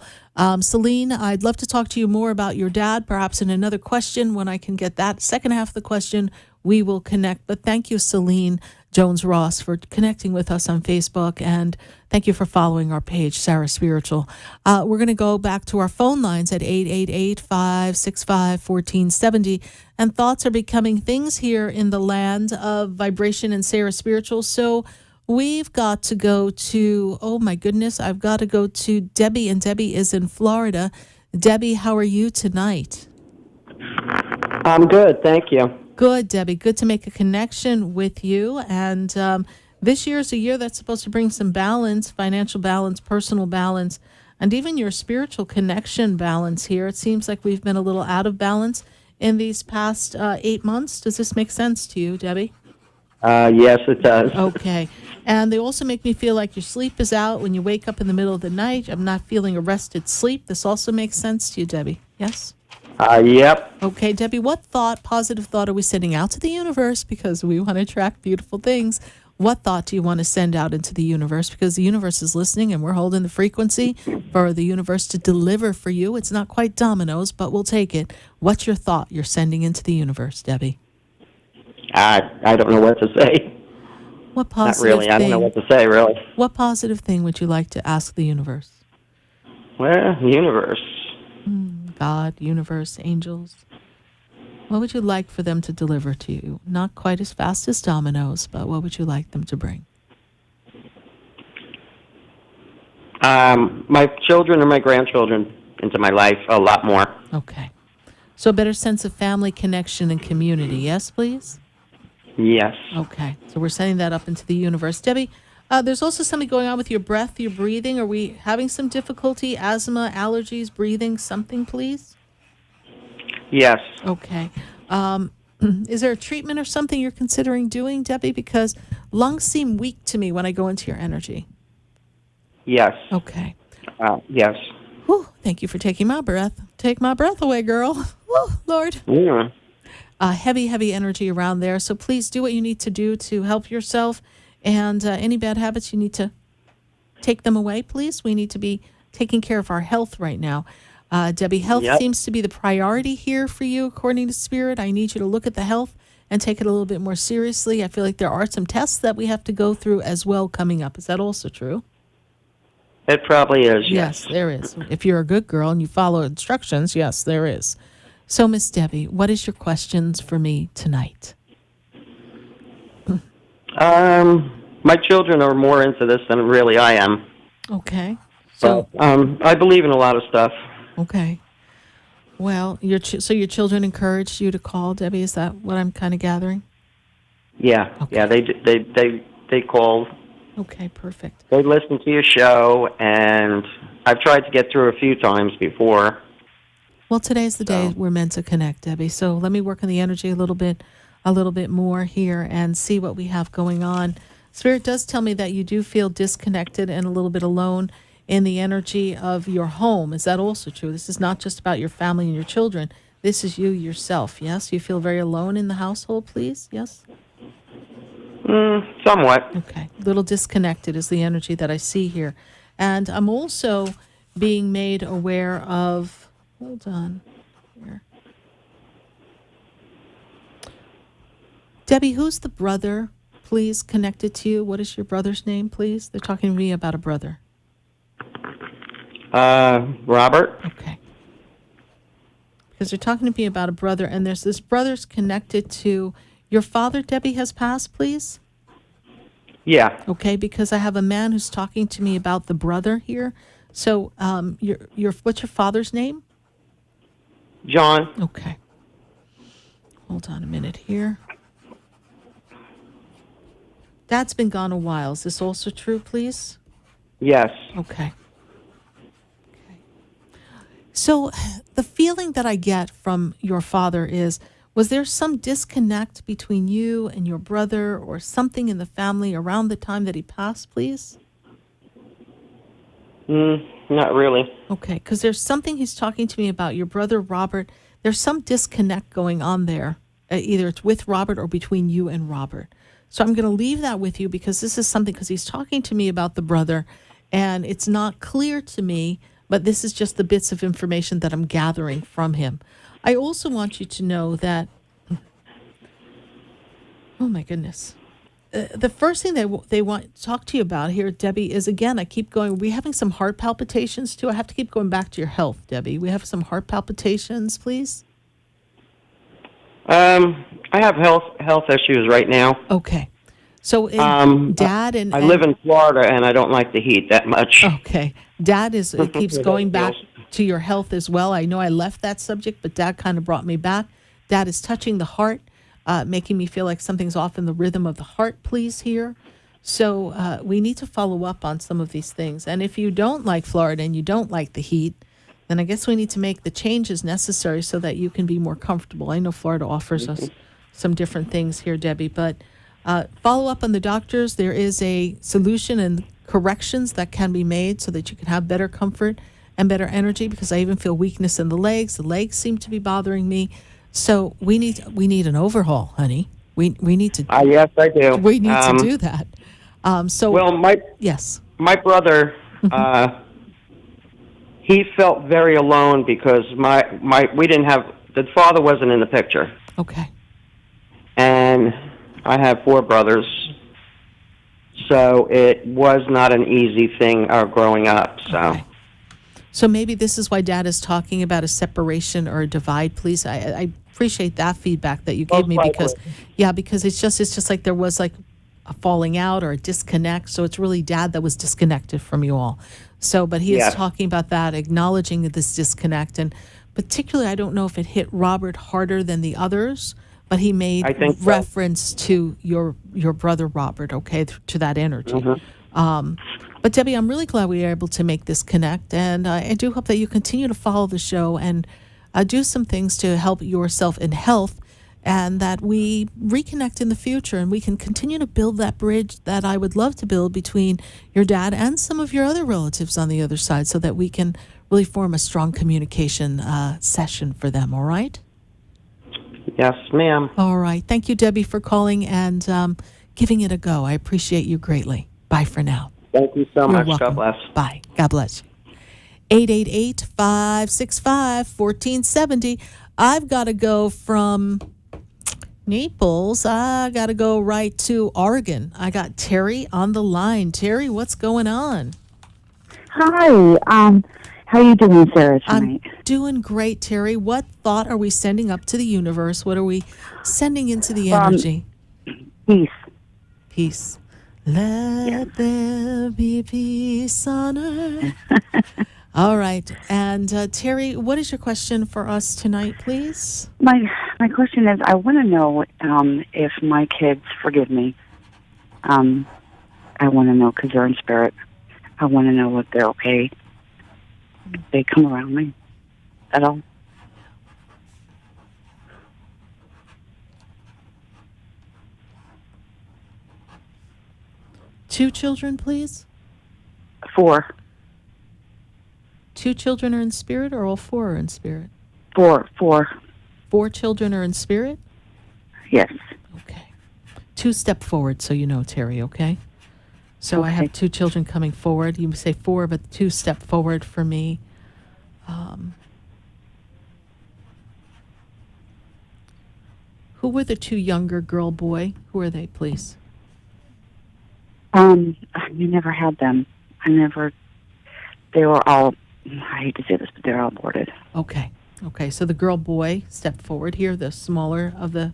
Celine, I'd love to talk to you more about your dad, perhaps in another question. When I can get that second half of the question, we will connect. But thank you, Celine Jones-Ross, for connecting with us on Facebook. And thank you for following our page, Sarah Spiritual. We're going to go back to our phone lines at 888-565-1470. And thoughts are becoming things here in the land of vibration and Sarah Spiritual. So we've got to go to, oh my goodness, I've got to go to Debbie, and Debbie is in Florida. Debbie, how are you tonight? I'm good, thank you. Good, Debbie. Good to make a connection with you. And this year is a year that's supposed to bring some balance, financial balance, personal balance, and even your spiritual connection balance here. It seems like we've been a little out of balance in these past 8 months. Does this make sense to you, Debbie? Yes, it does. Okay. And they also make me feel like your sleep is out when you wake up in the middle of the night. I'm not feeling a rested sleep. This also makes sense to you, Debbie. Yes? Yep. Okay, Debbie, what positive thought are we sending out to the universe? Because we want to attract beautiful things. What thought do you want to send out into the universe? Because the universe is listening and we're holding the frequency for the universe to deliver for you. It's not quite dominoes, but we'll take it. What's your thought you're sending into the universe, Debbie? I don't know what to say. What positive Not really. thing, I don't know what to say, really. What positive thing would you like to ask the universe? Well, the universe. God, universe, angels. What would you like for them to deliver to you? Not quite as fast as dominoes, but what would you like them to bring? My children and my grandchildren into my life a lot more. Okay. So a better sense of family connection and community. Yes, please? Yes. Okay. So we're sending that up into the universe. Debbie, there's also something going on with your breath, your breathing. Are we having some difficulty, asthma, allergies, breathing, something, please? Yes. Okay. Is there a treatment or something you're considering doing, Debbie? Because lungs seem weak to me when I go into your energy. Yes. Okay. Yes. Whew, thank you for taking my breath. Take my breath away, girl. Whew, Lord. Yeah. Heavy energy around there. So please do what you need to do to help yourself. And any bad habits, you need to take them away, please. We need to be taking care of our health right now. Debbie, health seems to be the priority here for you, according to Spirit. I need you to look at the health and take it a little bit more seriously. I feel like there are some tests that we have to go through as well coming up. Is that also true? It probably is, Yes, there is. If you're a good girl and you follow instructions, yes, there is. So, Miss Debbie, what is your questions for me tonight? My children are more into this than really I am. Okay. So, I believe in a lot of stuff. Okay. Well, so your children encouraged you to call, Debbie? Is that what I'm kind of gathering? Yeah. Okay. Yeah. They called. Okay. Perfect. They listened to your show, and I've tried to get through a few times before. Well, today's the day we're meant to connect, Debbie. So let me work on the energy a little bit more here and see what we have going on. Spirit does tell me that you do feel disconnected and a little bit alone in the energy of your home. Is that also true? This is not just about your family and your children. This is you yourself, yes? You feel very alone in the household, please? Yes? Somewhat. Okay. A little disconnected is the energy that I see here. And I'm also being made aware of... Hold on here. Debbie, who's the brother, please, connected to you? What is your brother's name, please? They're talking to me about a brother. Robert. Okay. Because they're talking to me about a brother, and there's this brother's connected to your father, Debbie, has passed, please? Yeah. Okay, because I have a man who's talking to me about the brother here. So, what's your father's name? John. Okay. Hold on a minute here. Dad's been gone a while. Is this also true, please? Yes. Okay. So the feeling that I get from your father is, was there some disconnect between you and your brother or something in the family around the time that he passed, please? Not really. Okay, because there's something he's talking to me about, your brother Robert. There's some disconnect going on there. Either it's with Robert or between you and Robert. So I'm going to leave that with you because this is something, because he's talking to me about the brother, and it's not clear to me, but this is just the bits of information that I'm gathering from him. I also want you to know that, oh my goodness, the first thing they want to talk to you about here, Debbie, is, again, I keep going, we're having some heart palpitations too. I have to keep going back to your health, Debbie. We have some heart palpitations, please. I have health issues right now. Okay. So Dad and... I live in Florida, and I don't like the heat that much. Okay. Dad keeps going back to your health as well. I know I left that subject, but Dad kind of brought me back. Dad is touching the heart, making me feel like something's off in the rhythm of the heart, please, here. So we need to follow up on some of these things. And if you don't like Florida and you don't like the heat, then I guess we need to make the changes necessary so that you can be more comfortable. I know Florida offers us some different things here, Debbie, but follow up on the doctors. There is a solution and corrections that can be made so that you can have better comfort and better energy, because I even feel weakness in the legs. The legs seem to be bothering me. So we need an overhaul, honey. We need to. Yes, I do. We need to do that. Yes. My brother, he felt very alone because we didn't have, the father wasn't in the picture. Okay. And I have 4 brothers, so it was not an easy thing growing up. So. Okay. So maybe this is why Dad is talking about a separation or a divide, please. I appreciate that feedback that you gave me, because it's just like there was like a falling out or a disconnect. So it's really Dad that was disconnected from you all. So, but he is talking about that, acknowledging this disconnect. And particularly, I don't know if it hit Robert harder than the others, but he made reference to your brother Robert, okay, to that energy. Mm-hmm. But Debbie, I'm really glad we were able to make this connect, and I do hope that you continue to follow the show and do some things to help yourself in health and that we reconnect in the future and we can continue to build that bridge that I would love to build between your dad and some of your other relatives on the other side, so that we can really form a strong communication session for them, all right? Yes, ma'am. All right. Thank you, Debbie, for calling and giving it a go. I appreciate you greatly. Bye for now. Thank you so You're much. welcome. God bless. Bye. God bless you. 888-565-1470. I've got to go from Naples. I got to go right to Oregon. I got Terry on the line. Terry, what's going on? Hi. How are you doing, Sarah, tonight? I'm doing great, Terry. What thought are we sending up to the universe? What are we sending into the energy? Peace. Peace. Let there be peace on earth. All right. And Terry, what is your question for us tonight, please? My question is, I want to know if my kids forgive me. I want to know because they're in spirit. I want to know if they're okay. They come around me at all. Two children, please? 4. 2 children are in spirit, or all 4 are in spirit? 4. 4 children are in spirit? Yes. Okay. 2 step forward, so you know, Terry, okay? So Okay. I have 2 children coming forward. You say 4, but 2 step forward for me. Who were the 2 younger girl, boy? Who are they, please? I never had them. They were all, I hate to say this, but they're all aborted. Okay. So the girl, boy, step forward here, the smaller of the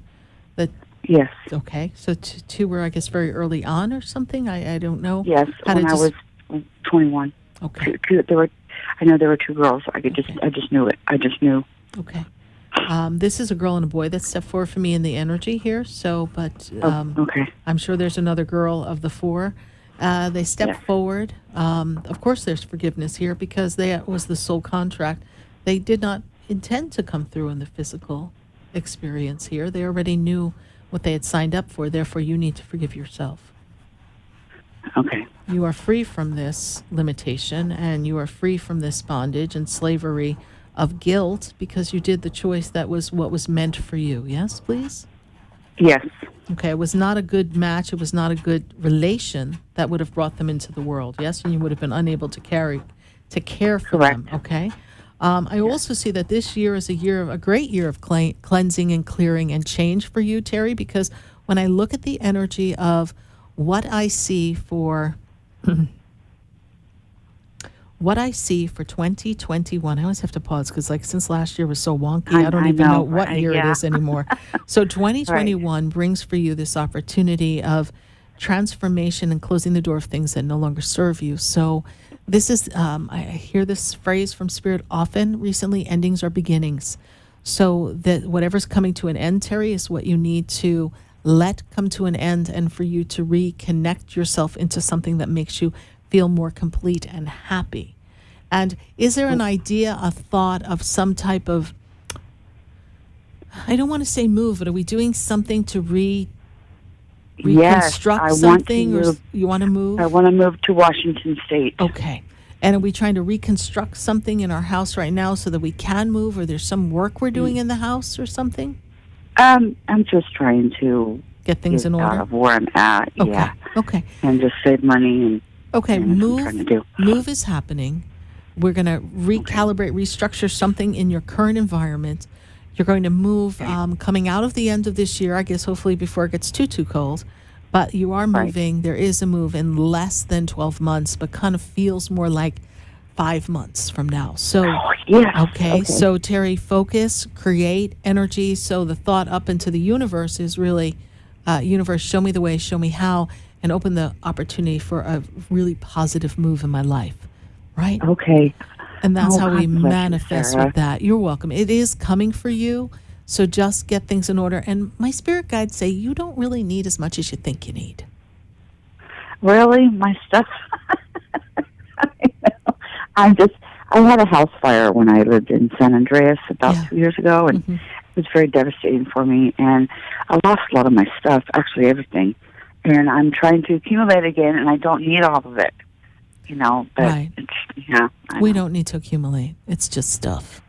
Yes. Okay. So 2 were, I guess, very early on or something? I don't know. Yes, when I was 21. Okay. I know there were 2 girls. I just knew it. I just knew. Okay. This is a girl and a boy that stepped forward for me in the energy here. So, but okay. I'm sure there's another girl of the 4. They stepped forward. Of course, there's forgiveness here because that was the soul contract. They did not intend to come through in the physical experience here. They already knew what they had signed up for. Therefore, you need to forgive yourself. Okay. You are free from this limitation, and you are free from this bondage and slavery of guilt because you did the choice that was what was meant for you. Yes, please? Yes. Okay, it was not a good match. It was not a good relation that would have brought them into the world. Yes, and you would have been unable to care for them. Okay. I also see that this year is a great year of cleansing and clearing and change for you, Terry, because when I look at the energy of what I see for 2021, I always have to pause because since last year was so wonky, I don't even know what year it is anymore. So 2021 brings for you this opportunity of transformation and closing the door of things that no longer serve you. So this is, I hear this phrase from Spirit often recently, endings are beginnings. So that whatever's coming to an end, Terry, is what you need to let come to an end, and for you to reconnect yourself into something that makes you feel more complete and happy. And is there an idea, a thought of some type of, I don't want to say move, but are we doing something to reconstruct something, or you want to move? I want to move to Washington State. Okay. And are we trying to reconstruct something in our house right now so that we can move, or there's some work we're doing in the house or something? I'm just trying to get things in order out of where I'm at. Okay. Yeah. Okay. And just save money and. Okay, Move is happening. We're going to recalibrate, restructure something in your current environment. You're going to move coming out of the end of this year, I guess, hopefully before it gets too cold. But you are moving. Right. There is a move in less than 12 months, but kind of feels more like 5 months from now. So, okay. So, Terry, focus, create energy. So the thought up into the universe is really, universe, show me the way, show me how, and open the opportunity for a really positive move in my life, right? Okay. And that's how we manifest with that. You're welcome. It is coming for you, so just get things in order. And my spirit guides say you don't really need as much as you think you need. Really? My stuff? I had a house fire when I lived in San Andreas about 2 years ago, and was very devastating for me, and I lost a lot of my stuff, actually everything. And I'm trying to accumulate again, and I don't need all of it, but right. It's, we don't need to accumulate. It's just stuff.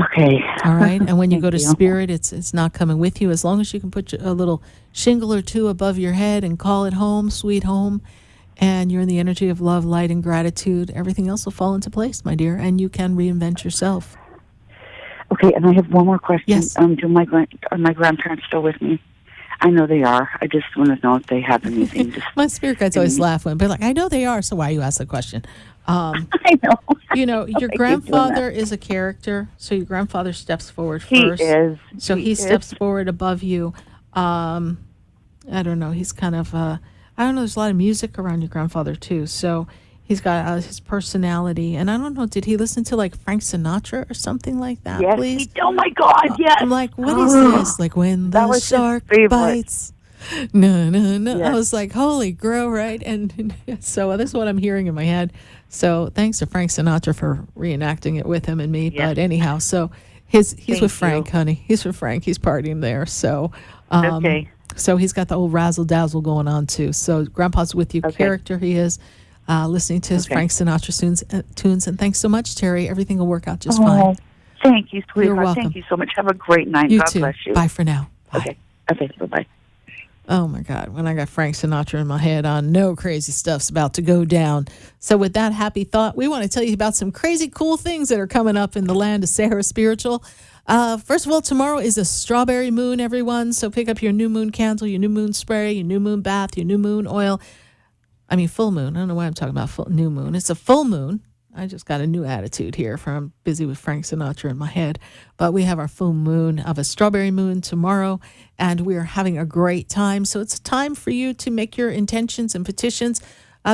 Okay. All right. And when you Thank go to you. spirit, it's not coming with you. As long as you can put a little shingle or two above your head and call it home, sweet home, and you're in the energy of love, light, and gratitude, everything else will fall into place, my dear, and you can reinvent yourself. Okay, and I have one more question. Yes. Are my grandparents still with me? I know they are. I just want to know if they have anything. My spirit guides always laugh when, but like, I know they are, so why you ask the question? I know. Your grandfather is a character, so your grandfather steps forward He first. is. So he steps forward above you. I don't know. He's kind of, I don't know, there's a lot of music around your grandfather, too. So he's got his personality. And I don't know, did he listen to like Frank Sinatra or something like that, Yes. please? Oh, my God, yes. I'm like, what is this? Like when That the was his shark favorite. bites. No. Yes. I was like, holy grow, right? And so this is what I'm hearing in my head. So thanks to Frank Sinatra for reenacting it with him and me. Yes. But anyhow, so he's Thank with Frank, you. honey. He's with Frank. He's partying there. So Okay. so he's got the old razzle dazzle going on too. So Grandpa's with you, Okay. character he is, listening to his Okay. Frank Sinatra tunes. And thanks so much, Terry. Everything will work out just fine. Thank you, sweetheart. You're welcome. Thank you so much. Have a great night. You God too. bless you. Bye for now. Bye. Okay, bye-bye. Oh my God, when I got Frank Sinatra in my head, I know crazy stuff's about to go down. So with that happy thought, we want to tell you about some crazy cool things that are coming up in the land of Sarah Spiritual. First of all, tomorrow is a strawberry moon, everyone. So pick up your new moon candle, your new moon spray, your new moon bath, your new moon oil. I mean, full moon. I don't know why I'm talking about new moon. It's a full moon. I just got a new attitude here from busy with Frank Sinatra in my head. But we have our full moon of a strawberry moon tomorrow, and we're having a great time. So it's time for you to make your intentions and petitions.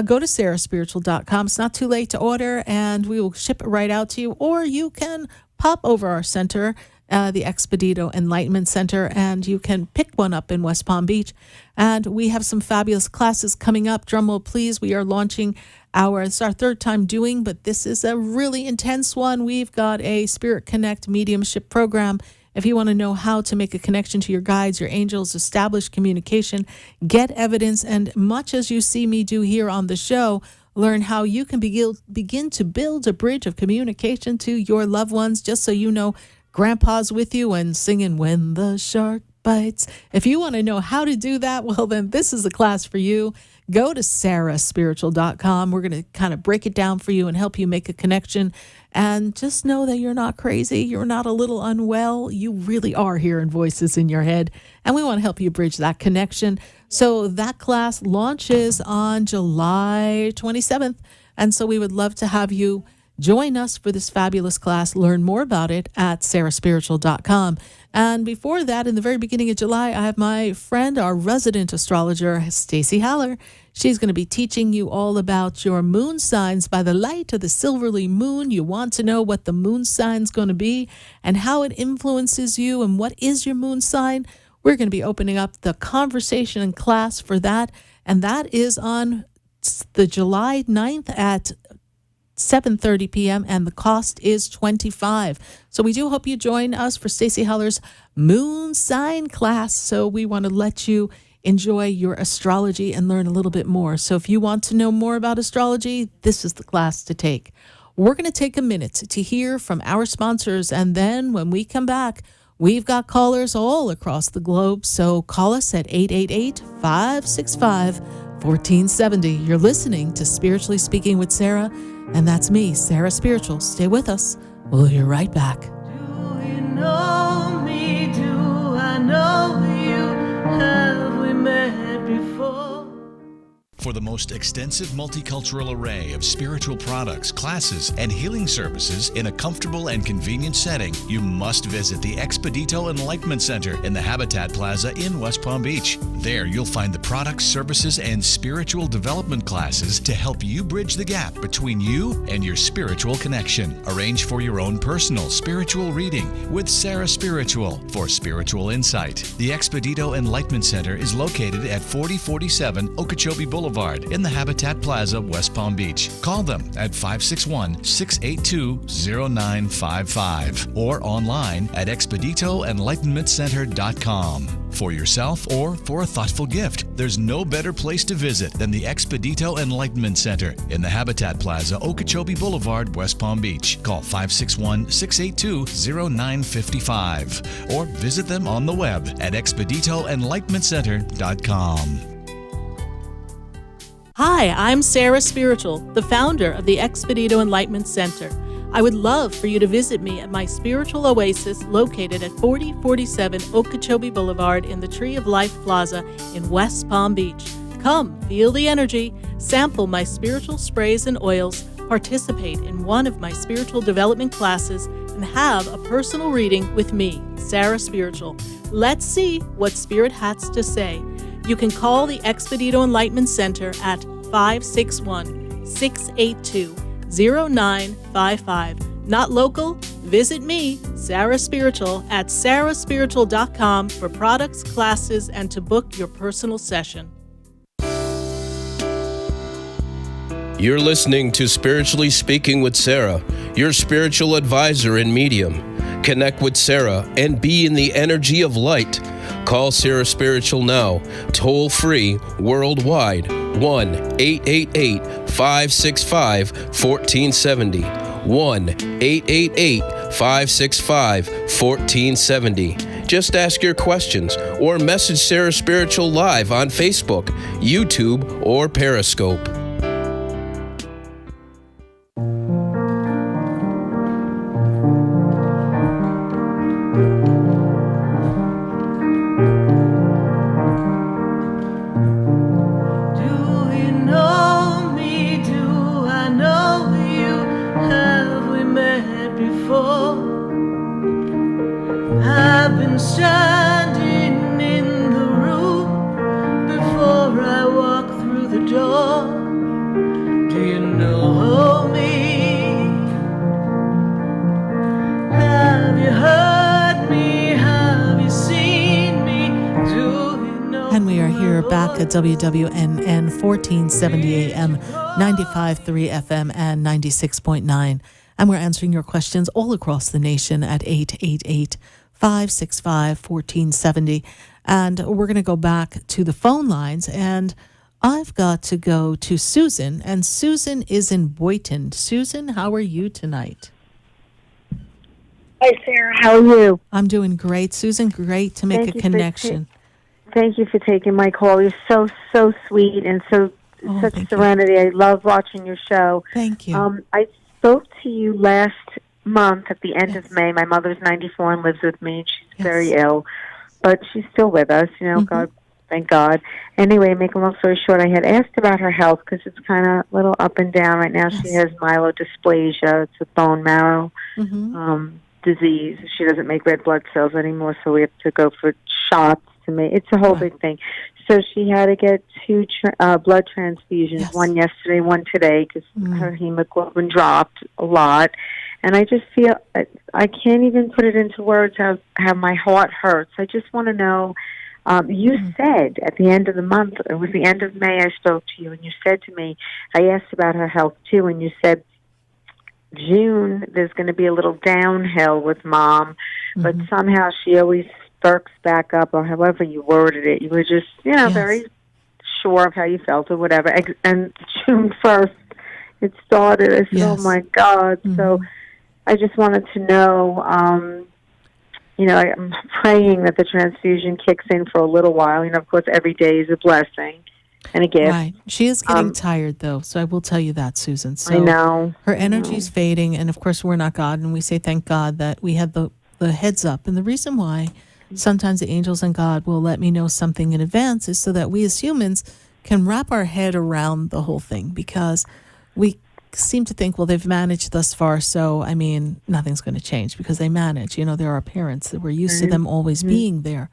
Go to sarahspiritual.com. It's not too late to order, and we will ship it right out to you. Or you can pop over our center, the Expedito Enlightenment Center, and you can pick one up in West Palm Beach. And we have some fabulous classes coming up. Drumroll, please. We are launching it's our third time doing, but this is a really intense one. We've got a Spirit Connect mediumship program. If you want to know how to make a connection to your guides, your angels, establish communication, get evidence, and much as you see me do here on the show, learn how you can begin to build a bridge of communication to your loved ones, just so you know Grandpa's with you and singing When the Shark Bites. If you want to know how to do that, well, then this is a class for you. Go to sarahspiritual.com. We're going to kind of break it down for you and help you make a connection. And just know that you're not crazy. You're not a little unwell. You really are hearing voices in your head. And we want to help you bridge that connection. So that class launches on July 27th. And so we would love to have you join us for this fabulous class. Learn more about it at sarahspiritual.com. And before that, in the very beginning of July, I have my friend, our resident astrologer, Stacy Haller. She's going to be teaching you all about your moon signs by the light of the silvery moon. You want to know what the moon sign's going to be and how it influences you and what is your moon sign. We're going to be opening up the conversation and class for that. And that is on the July 9th at 7:30 p.m. and the cost is $25. So we do hope you join us for Stacey Haller's moon sign class. So we want to let you enjoy your astrology and learn a little bit more. So if you want to know more about astrology, this is the class to take. We're going to take a minute to hear from our sponsors, and then when we come back, we've got callers all across the globe. So call us at 888-565-1470. You're listening to Spiritually Speaking with Sarah, and that's me, Sarah Spiritual. Stay with us. We'll be right back. Do you know me? Do I know you? Have we met before? For the most extensive multicultural array of spiritual products, classes, and healing services in a comfortable and convenient setting, you must visit the Expedito Enlightenment Center in the Habitat Plaza in West Palm Beach. There, you'll find the products, services, and spiritual development classes to help you bridge the gap between you and your spiritual connection. Arrange for your own personal spiritual reading with Sarah Spiritual for spiritual insight. The Expedito Enlightenment Center is located at 4047 Okeechobee Boulevard in the Habitat Plaza, West Palm Beach. Call them at 561-682-0955 or online at expeditoenlightenmentcenter.com. For yourself or for a thoughtful gift, there's no better place to visit than the Expedito Enlightenment Center in the Habitat Plaza, Okeechobee Boulevard, West Palm Beach. Call 561-682-0955 or visit them on the web at expeditoenlightenmentcenter.com. Hi, I'm Sarah Spiritual, the founder of the Expedito Enlightenment Center. I would love for you to visit me at my spiritual oasis located at 4047 Okeechobee Boulevard in the Tree of Life Plaza in West Palm Beach. Come, feel the energy, sample my spiritual sprays and oils, participate in one of my spiritual development classes, and have a personal reading with me, Sarah Spiritual. Let's see what Spirit has to say. You can call the Expedito Enlightenment Center at 561-682-0955. Not local? Visit me, Sarah Spiritual, at sarahspiritual.com for products, classes, and to book your personal session. You're listening to Spiritually Speaking with Sarah, your spiritual advisor and medium. Connect with Sarah and be in the energy of light. Call Sarah Spiritual now, toll free, worldwide, 1-888-565-1470. 1-888-565-1470. Just ask your questions or message Sarah Spiritual live on Facebook, YouTube, or Periscope. At WWNN 1470 AM, 95.3 FM, and 96.9. And we're answering your questions all across the nation at 888-565-1470. And we're going to go back to the phone lines, and I've got to go to Susan, and Susan is in Boynton. Susan, how are you tonight? Hi, Sarah. How are you? I'm doing great. Susan, great to make a connection. Thank you for taking my call. You're so sweet and such serenity. I love watching your show. Thank you. I spoke to you last month at the end of May. My mother's 94 and lives with me. She's very ill, but she's still with us. You know, God, thank God. Anyway, make a long story short, I had asked about her health because it's kind of a little up and down right now. She has myelodysplasia. It's a bone marrow disease. She doesn't make red blood cells anymore, so we have to go for shots. It's a whole big thing. So she had to get two blood transfusions, one yesterday, one today, because her hemoglobin dropped a lot. And I just feel, I can't even put it into words how my heart hurts. I just want to know, you said at the end of the month, it was the end of May I spoke to you, and you said to me, I asked about her health too, and you said, June, there's going to be a little downhill with Mom, but somehow she always sparks back up, or however you worded it. You were just, very sure of how you felt or whatever. And June 1st, it started. I said, oh, my God. So I just wanted to know, I'm praying that the transfusion kicks in for a little while. Of course, every day is a blessing and a gift. Right. She is getting tired, though, so I will tell you that, Susan. So I know. Her energy's fading, and, of course, we're not God, and we say thank God that we had the heads up. And the reason why sometimes the angels and God will let me know something in advance is so that we as humans can wrap our head around the whole thing, because we seem to think, well, they've managed thus far, so, nothing's going to change because they manage. They're our parents. We're used to them always being there.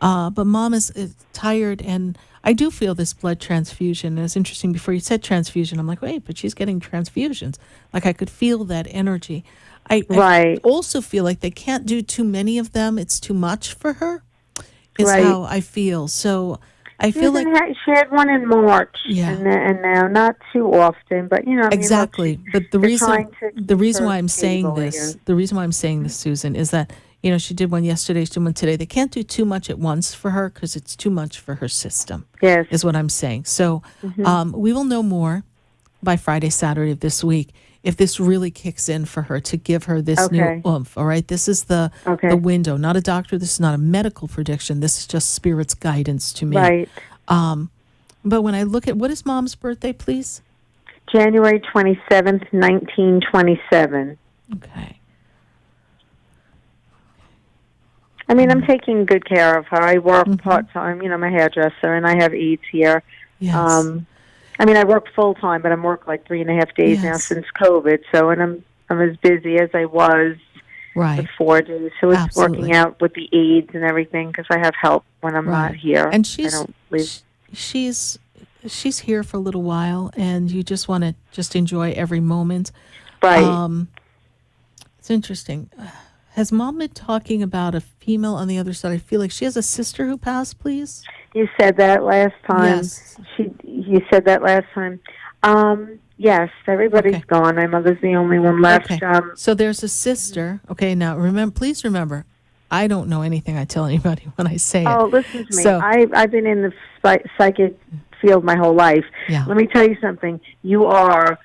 But Mom is tired, and I do feel this blood transfusion. And it's interesting, before you said transfusion, I'm like, wait, but she's getting transfusions. Like, I could feel that energy. I also feel like they can't do too many of them. It's too much for her, is how I feel. So I feel like she had one in March, yeah, and now not too often, but exactly. But the reason why I'm saying this, Mm-hmm. Susan, is that she did one yesterday, she did one today. They can't do too much at once for her because it's too much for her system. Yes, is what I'm saying. So we will know more by Friday, Saturday of this week if this really kicks in for her to give her this new oomph. All right, this is the window. Not a doctor. This is not a medical prediction. This is just Spirit's guidance to me. Right. But when I look at what is Mom's birthday, please? January 27th, 1927. Okay. I mean, I'm taking good care of her. I work part-time, I'm a hairdresser, and I have aides here. Yes. I mean, I work full-time, but I'm working like 3.5 days now since COVID, so, and I'm as busy as I was before, so it's working out with the aides and everything, because I have help when I'm not here. And I don't leave. she's here for a little while, and you just want to just enjoy every moment. Right. It's interesting. Has Mom been talking about a female on the other side? I feel like she has a sister who passed, please? You said that last time. Yes. You said that last time. Yes, everybody's gone. My mother's the only one left. Okay. So there's a sister. Okay, now please remember, I don't know anything I tell anybody when I say it. Oh, listen to me. So, I've been in the psychic field my whole life. Yeah. Let me tell you something. You are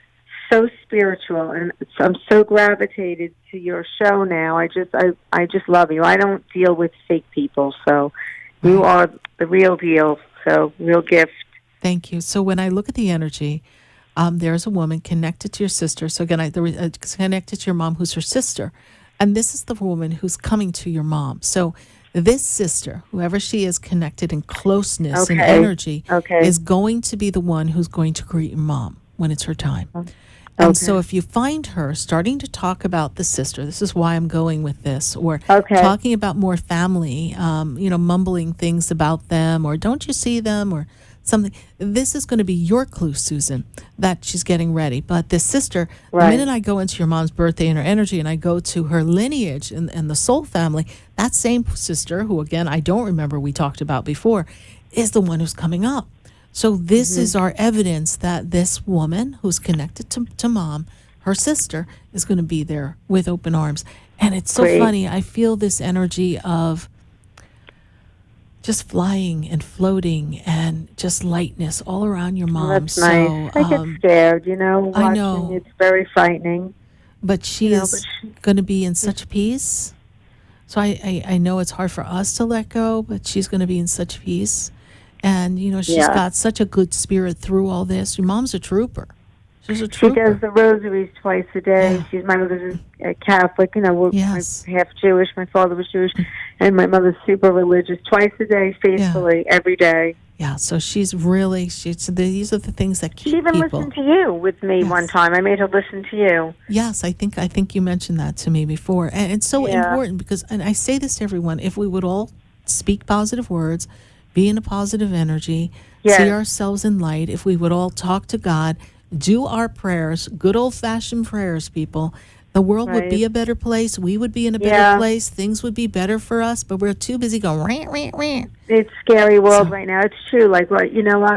so spiritual, and I'm so gravitated to your show now. I just love you. I don't deal with fake people, so you are the real deal. So real gift. Thank you. So when I look at the energy, there's a woman connected to your sister. So again, connected to your mom, who's her sister, and this is the woman who's coming to your mom. So this sister, whoever she is, connected in closeness and energy, is going to be the one who's going to greet your mom when it's her time. And so if you find her starting to talk about the sister, this is why I'm going with this, or talking about more family, mumbling things about them, or don't you see them, or something. This is going to be your clue, Susan, that she's getting ready. But this sister, the minute I go into your mom's birthday and her energy, and I go to her lineage and the soul family, that same sister, who again I don't remember we talked about before, is the one who's coming up. So this is our evidence that this woman who's connected to mom, her sister, is going to be there with open arms. And it's so funny. I feel this energy of just flying and floating and just lightness all around your mom. That's nice. I get scared, watching. I know. It's very frightening. But she is going to be in such peace. So I know it's hard for us to let go, but she's going to be in such peace. And, she's got such a good spirit through all this. Your mom's a trooper. She's a trooper. She does the rosaries twice a day. Yeah. My mother's a Catholic. We're half Jewish. My father was Jewish. And my mother's super religious. Twice a day, faithfully, every day. Yeah, so she's really, these are the things that keep She even people. listened to you with me one time. I made her listen to you. Yes, I think you mentioned that to me before. And it's so important because, and I say this to everyone, if we would all speak positive words, be in a positive energy, see ourselves in light, if we would all talk to God, do our prayers, good old-fashioned prayers, people, the world would be a better place. We would be in a better place. Things would be better for us, but we're too busy going, rant, rant, rant. It's a scary world right now. It's true. Like,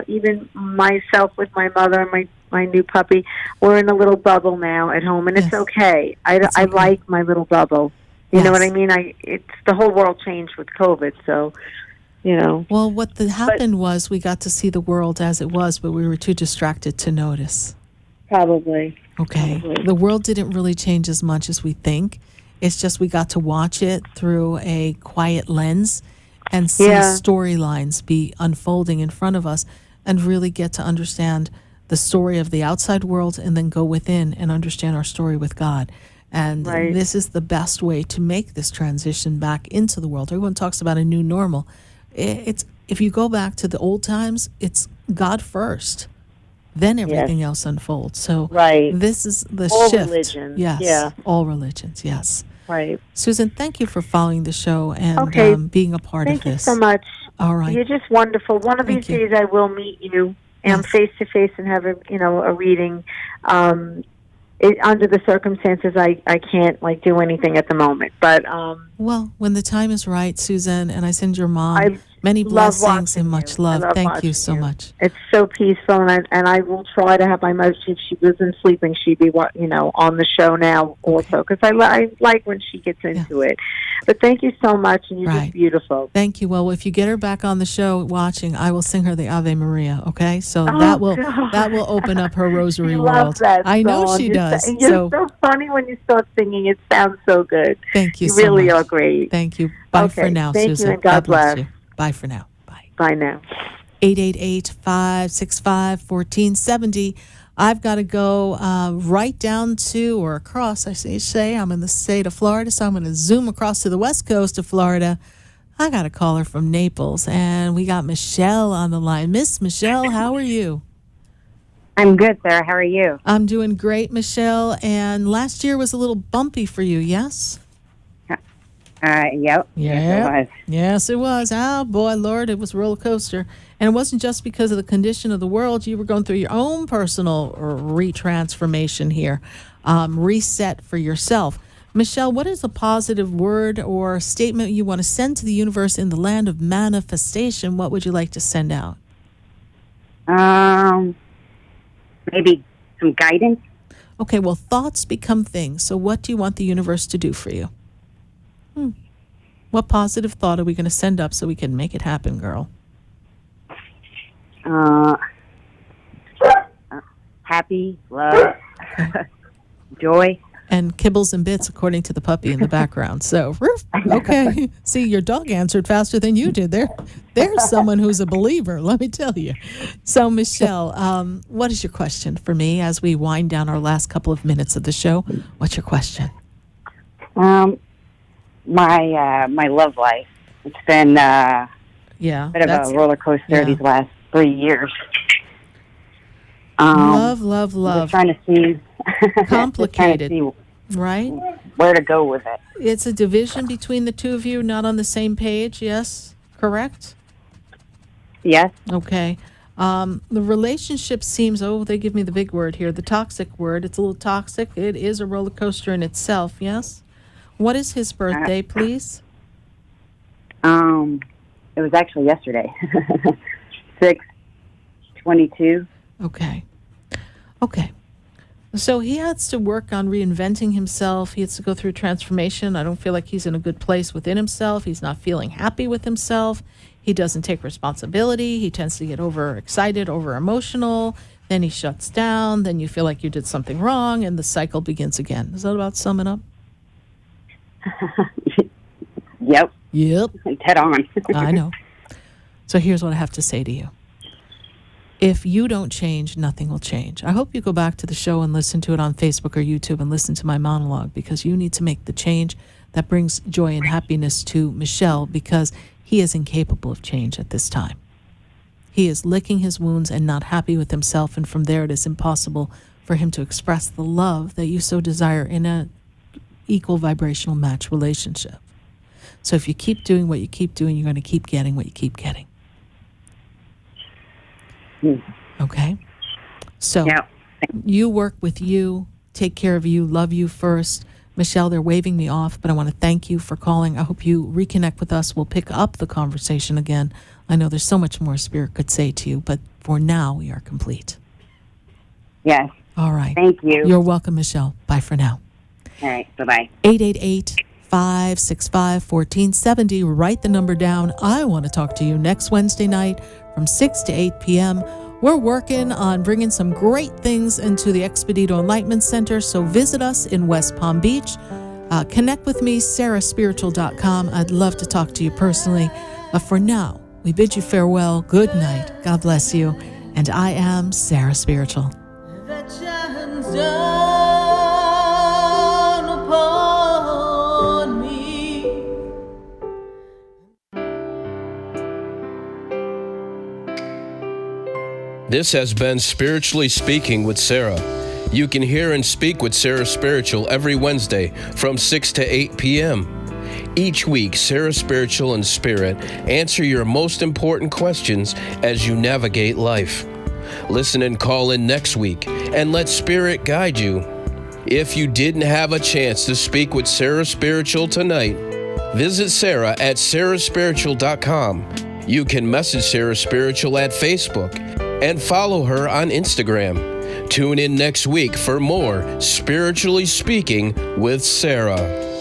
even myself with my mother and my new puppy, we're in a little bubble now at home, and it's okay. I like my little bubble. You know what I mean? It's the whole world changed with COVID, so... Well, what happened was we got to see the world as it was, but we were too distracted to notice. Probably. Okay. The world didn't really change as much as we think. It's just we got to watch it through a quiet lens and see storylines be unfolding in front of us and really get to understand the story of the outside world and then go within and understand our story with God. And this is the best way to make this transition back into the world. Everyone talks about a new normal. It's if you go back to the old times, it's God first, then everything else unfolds. So this is the all shift. Religions. Yes, all religions. Yes. Right. Susan, thank you for following the show and being a part of this. Thank you so much. All right. You're just wonderful. One of these days I will meet you and face to face and have a reading. Under the circumstances, I can't do anything at the moment. But well, when the time is right, Susan, and I send your mom Many Love blessings and watching much you. I love. love Thank you watching so much. It's so peaceful, and I will try to have my mother. If she wasn't sleeping, she'd be on the show now also, because I like when she gets into it. But thank you so much, and you're just beautiful. Thank you. Well, if you get her back on the show watching, I will sing her the Ave Maria. Okay, so that will open up her rosary She world. loves that I know song. she does. You're so funny when you start singing. It sounds so good. Thank you. You so really much. are great. Thank you. Bye for now, Thank Susan. you, and God bless you. Bye for now. Bye. Bye now. 888-565-1470. I've got to go right down to or across. I say I'm in the state of Florida, so I'm going to zoom across to the west coast of Florida. I got a caller from Naples, and we got Michelle on the line. Miss Michelle, how are you? I'm good, Sarah. How are you? I'm doing great, Michelle. And last year was a little bumpy for you, yes? Yep. Yeah. Yes, it was. Oh, boy, Lord, it was a roller coaster. And it wasn't just because of the condition of the world. You were going through your own personal retransformation here, reset for yourself. Michelle, what is a positive word or statement you want to send to the universe in the land of manifestation? What would you like to send out? Maybe some guidance. Okay, well, thoughts become things. So what do you want the universe to do for you? What positive thought are we going to send up so we can make it happen, girl? Happy, love, joy. And kibbles and bits, according to the puppy in the background. So, okay. See, your dog answered faster than you did. There's someone who's a believer, let me tell you. So, Michelle, what is your question for me as we wind down our last couple of minutes of the show? What's your question? My love life. It's been a bit of a roller coaster these last 3 years. Love. Just trying to see. Complicated, right? Where to go with it. It's a division between the two of you, not on the same page, yes? Correct? Yes. Okay. The relationship seems, they give me the big word here, the toxic word. It's a little toxic. It is a roller coaster in itself, yes? What is his birthday, please? It was actually yesterday. 6/22. Okay. So he has to work on reinventing himself. He has to go through transformation. I don't feel like he's in a good place within himself. He's not feeling happy with himself. He doesn't take responsibility. He tends to get overexcited, over-emotional. Then he shuts down. Then you feel like you did something wrong, and the cycle begins again. Is that about summing up? Yep. It's head on. I know. So here's what I have to say to you. If you don't change, nothing will change. I hope you go back to the show and listen to it on Facebook or YouTube and listen to my monologue, because you need to make the change that brings joy and happiness to Michelle, because he is incapable of change at this time. He is licking his wounds and not happy with himself, and from there it is impossible for him to express the love that you so desire in an equal vibrational match relationship. So if you keep doing what you keep doing, you're going to keep getting what you keep getting. Okay? So you work with you, take care of you, love you first. Michelle, they're waving me off, but I want to thank you for calling. I hope you reconnect with us. We'll pick up the conversation again. I know there's so much more Spirit could say to you, but for now, we are complete. Yes. All right. Thank you. You're welcome, Michelle. Bye for now. All right. Bye-bye. 888-565-1470. Write the number down. I want to talk to you next Wednesday night from 6 to 8 p.m. We're working on bringing some great things into the Expedito Enlightenment Center, so visit us in West Palm Beach. Connect with me, sarahspiritual.com. I'd love to talk to you personally. But for now, we bid you farewell. Good night. God bless you. And I am Sarah Spiritual. That shines down upon me. This has been Spiritually Speaking with Sarah. You can hear and speak with Sarah Spiritual every Wednesday from 6 to 8 p.m. Each week, Sarah Spiritual and Spirit answer your most important questions as you navigate life. Listen and call in next week and let Spirit guide you. If you didn't have a chance to speak with Sarah Spiritual tonight, visit Sarah at sarahspiritual.com You can message Sarah Spiritual at Facebook and follow her on Instagram. Tune in next week for more Spiritually Speaking with Sarah.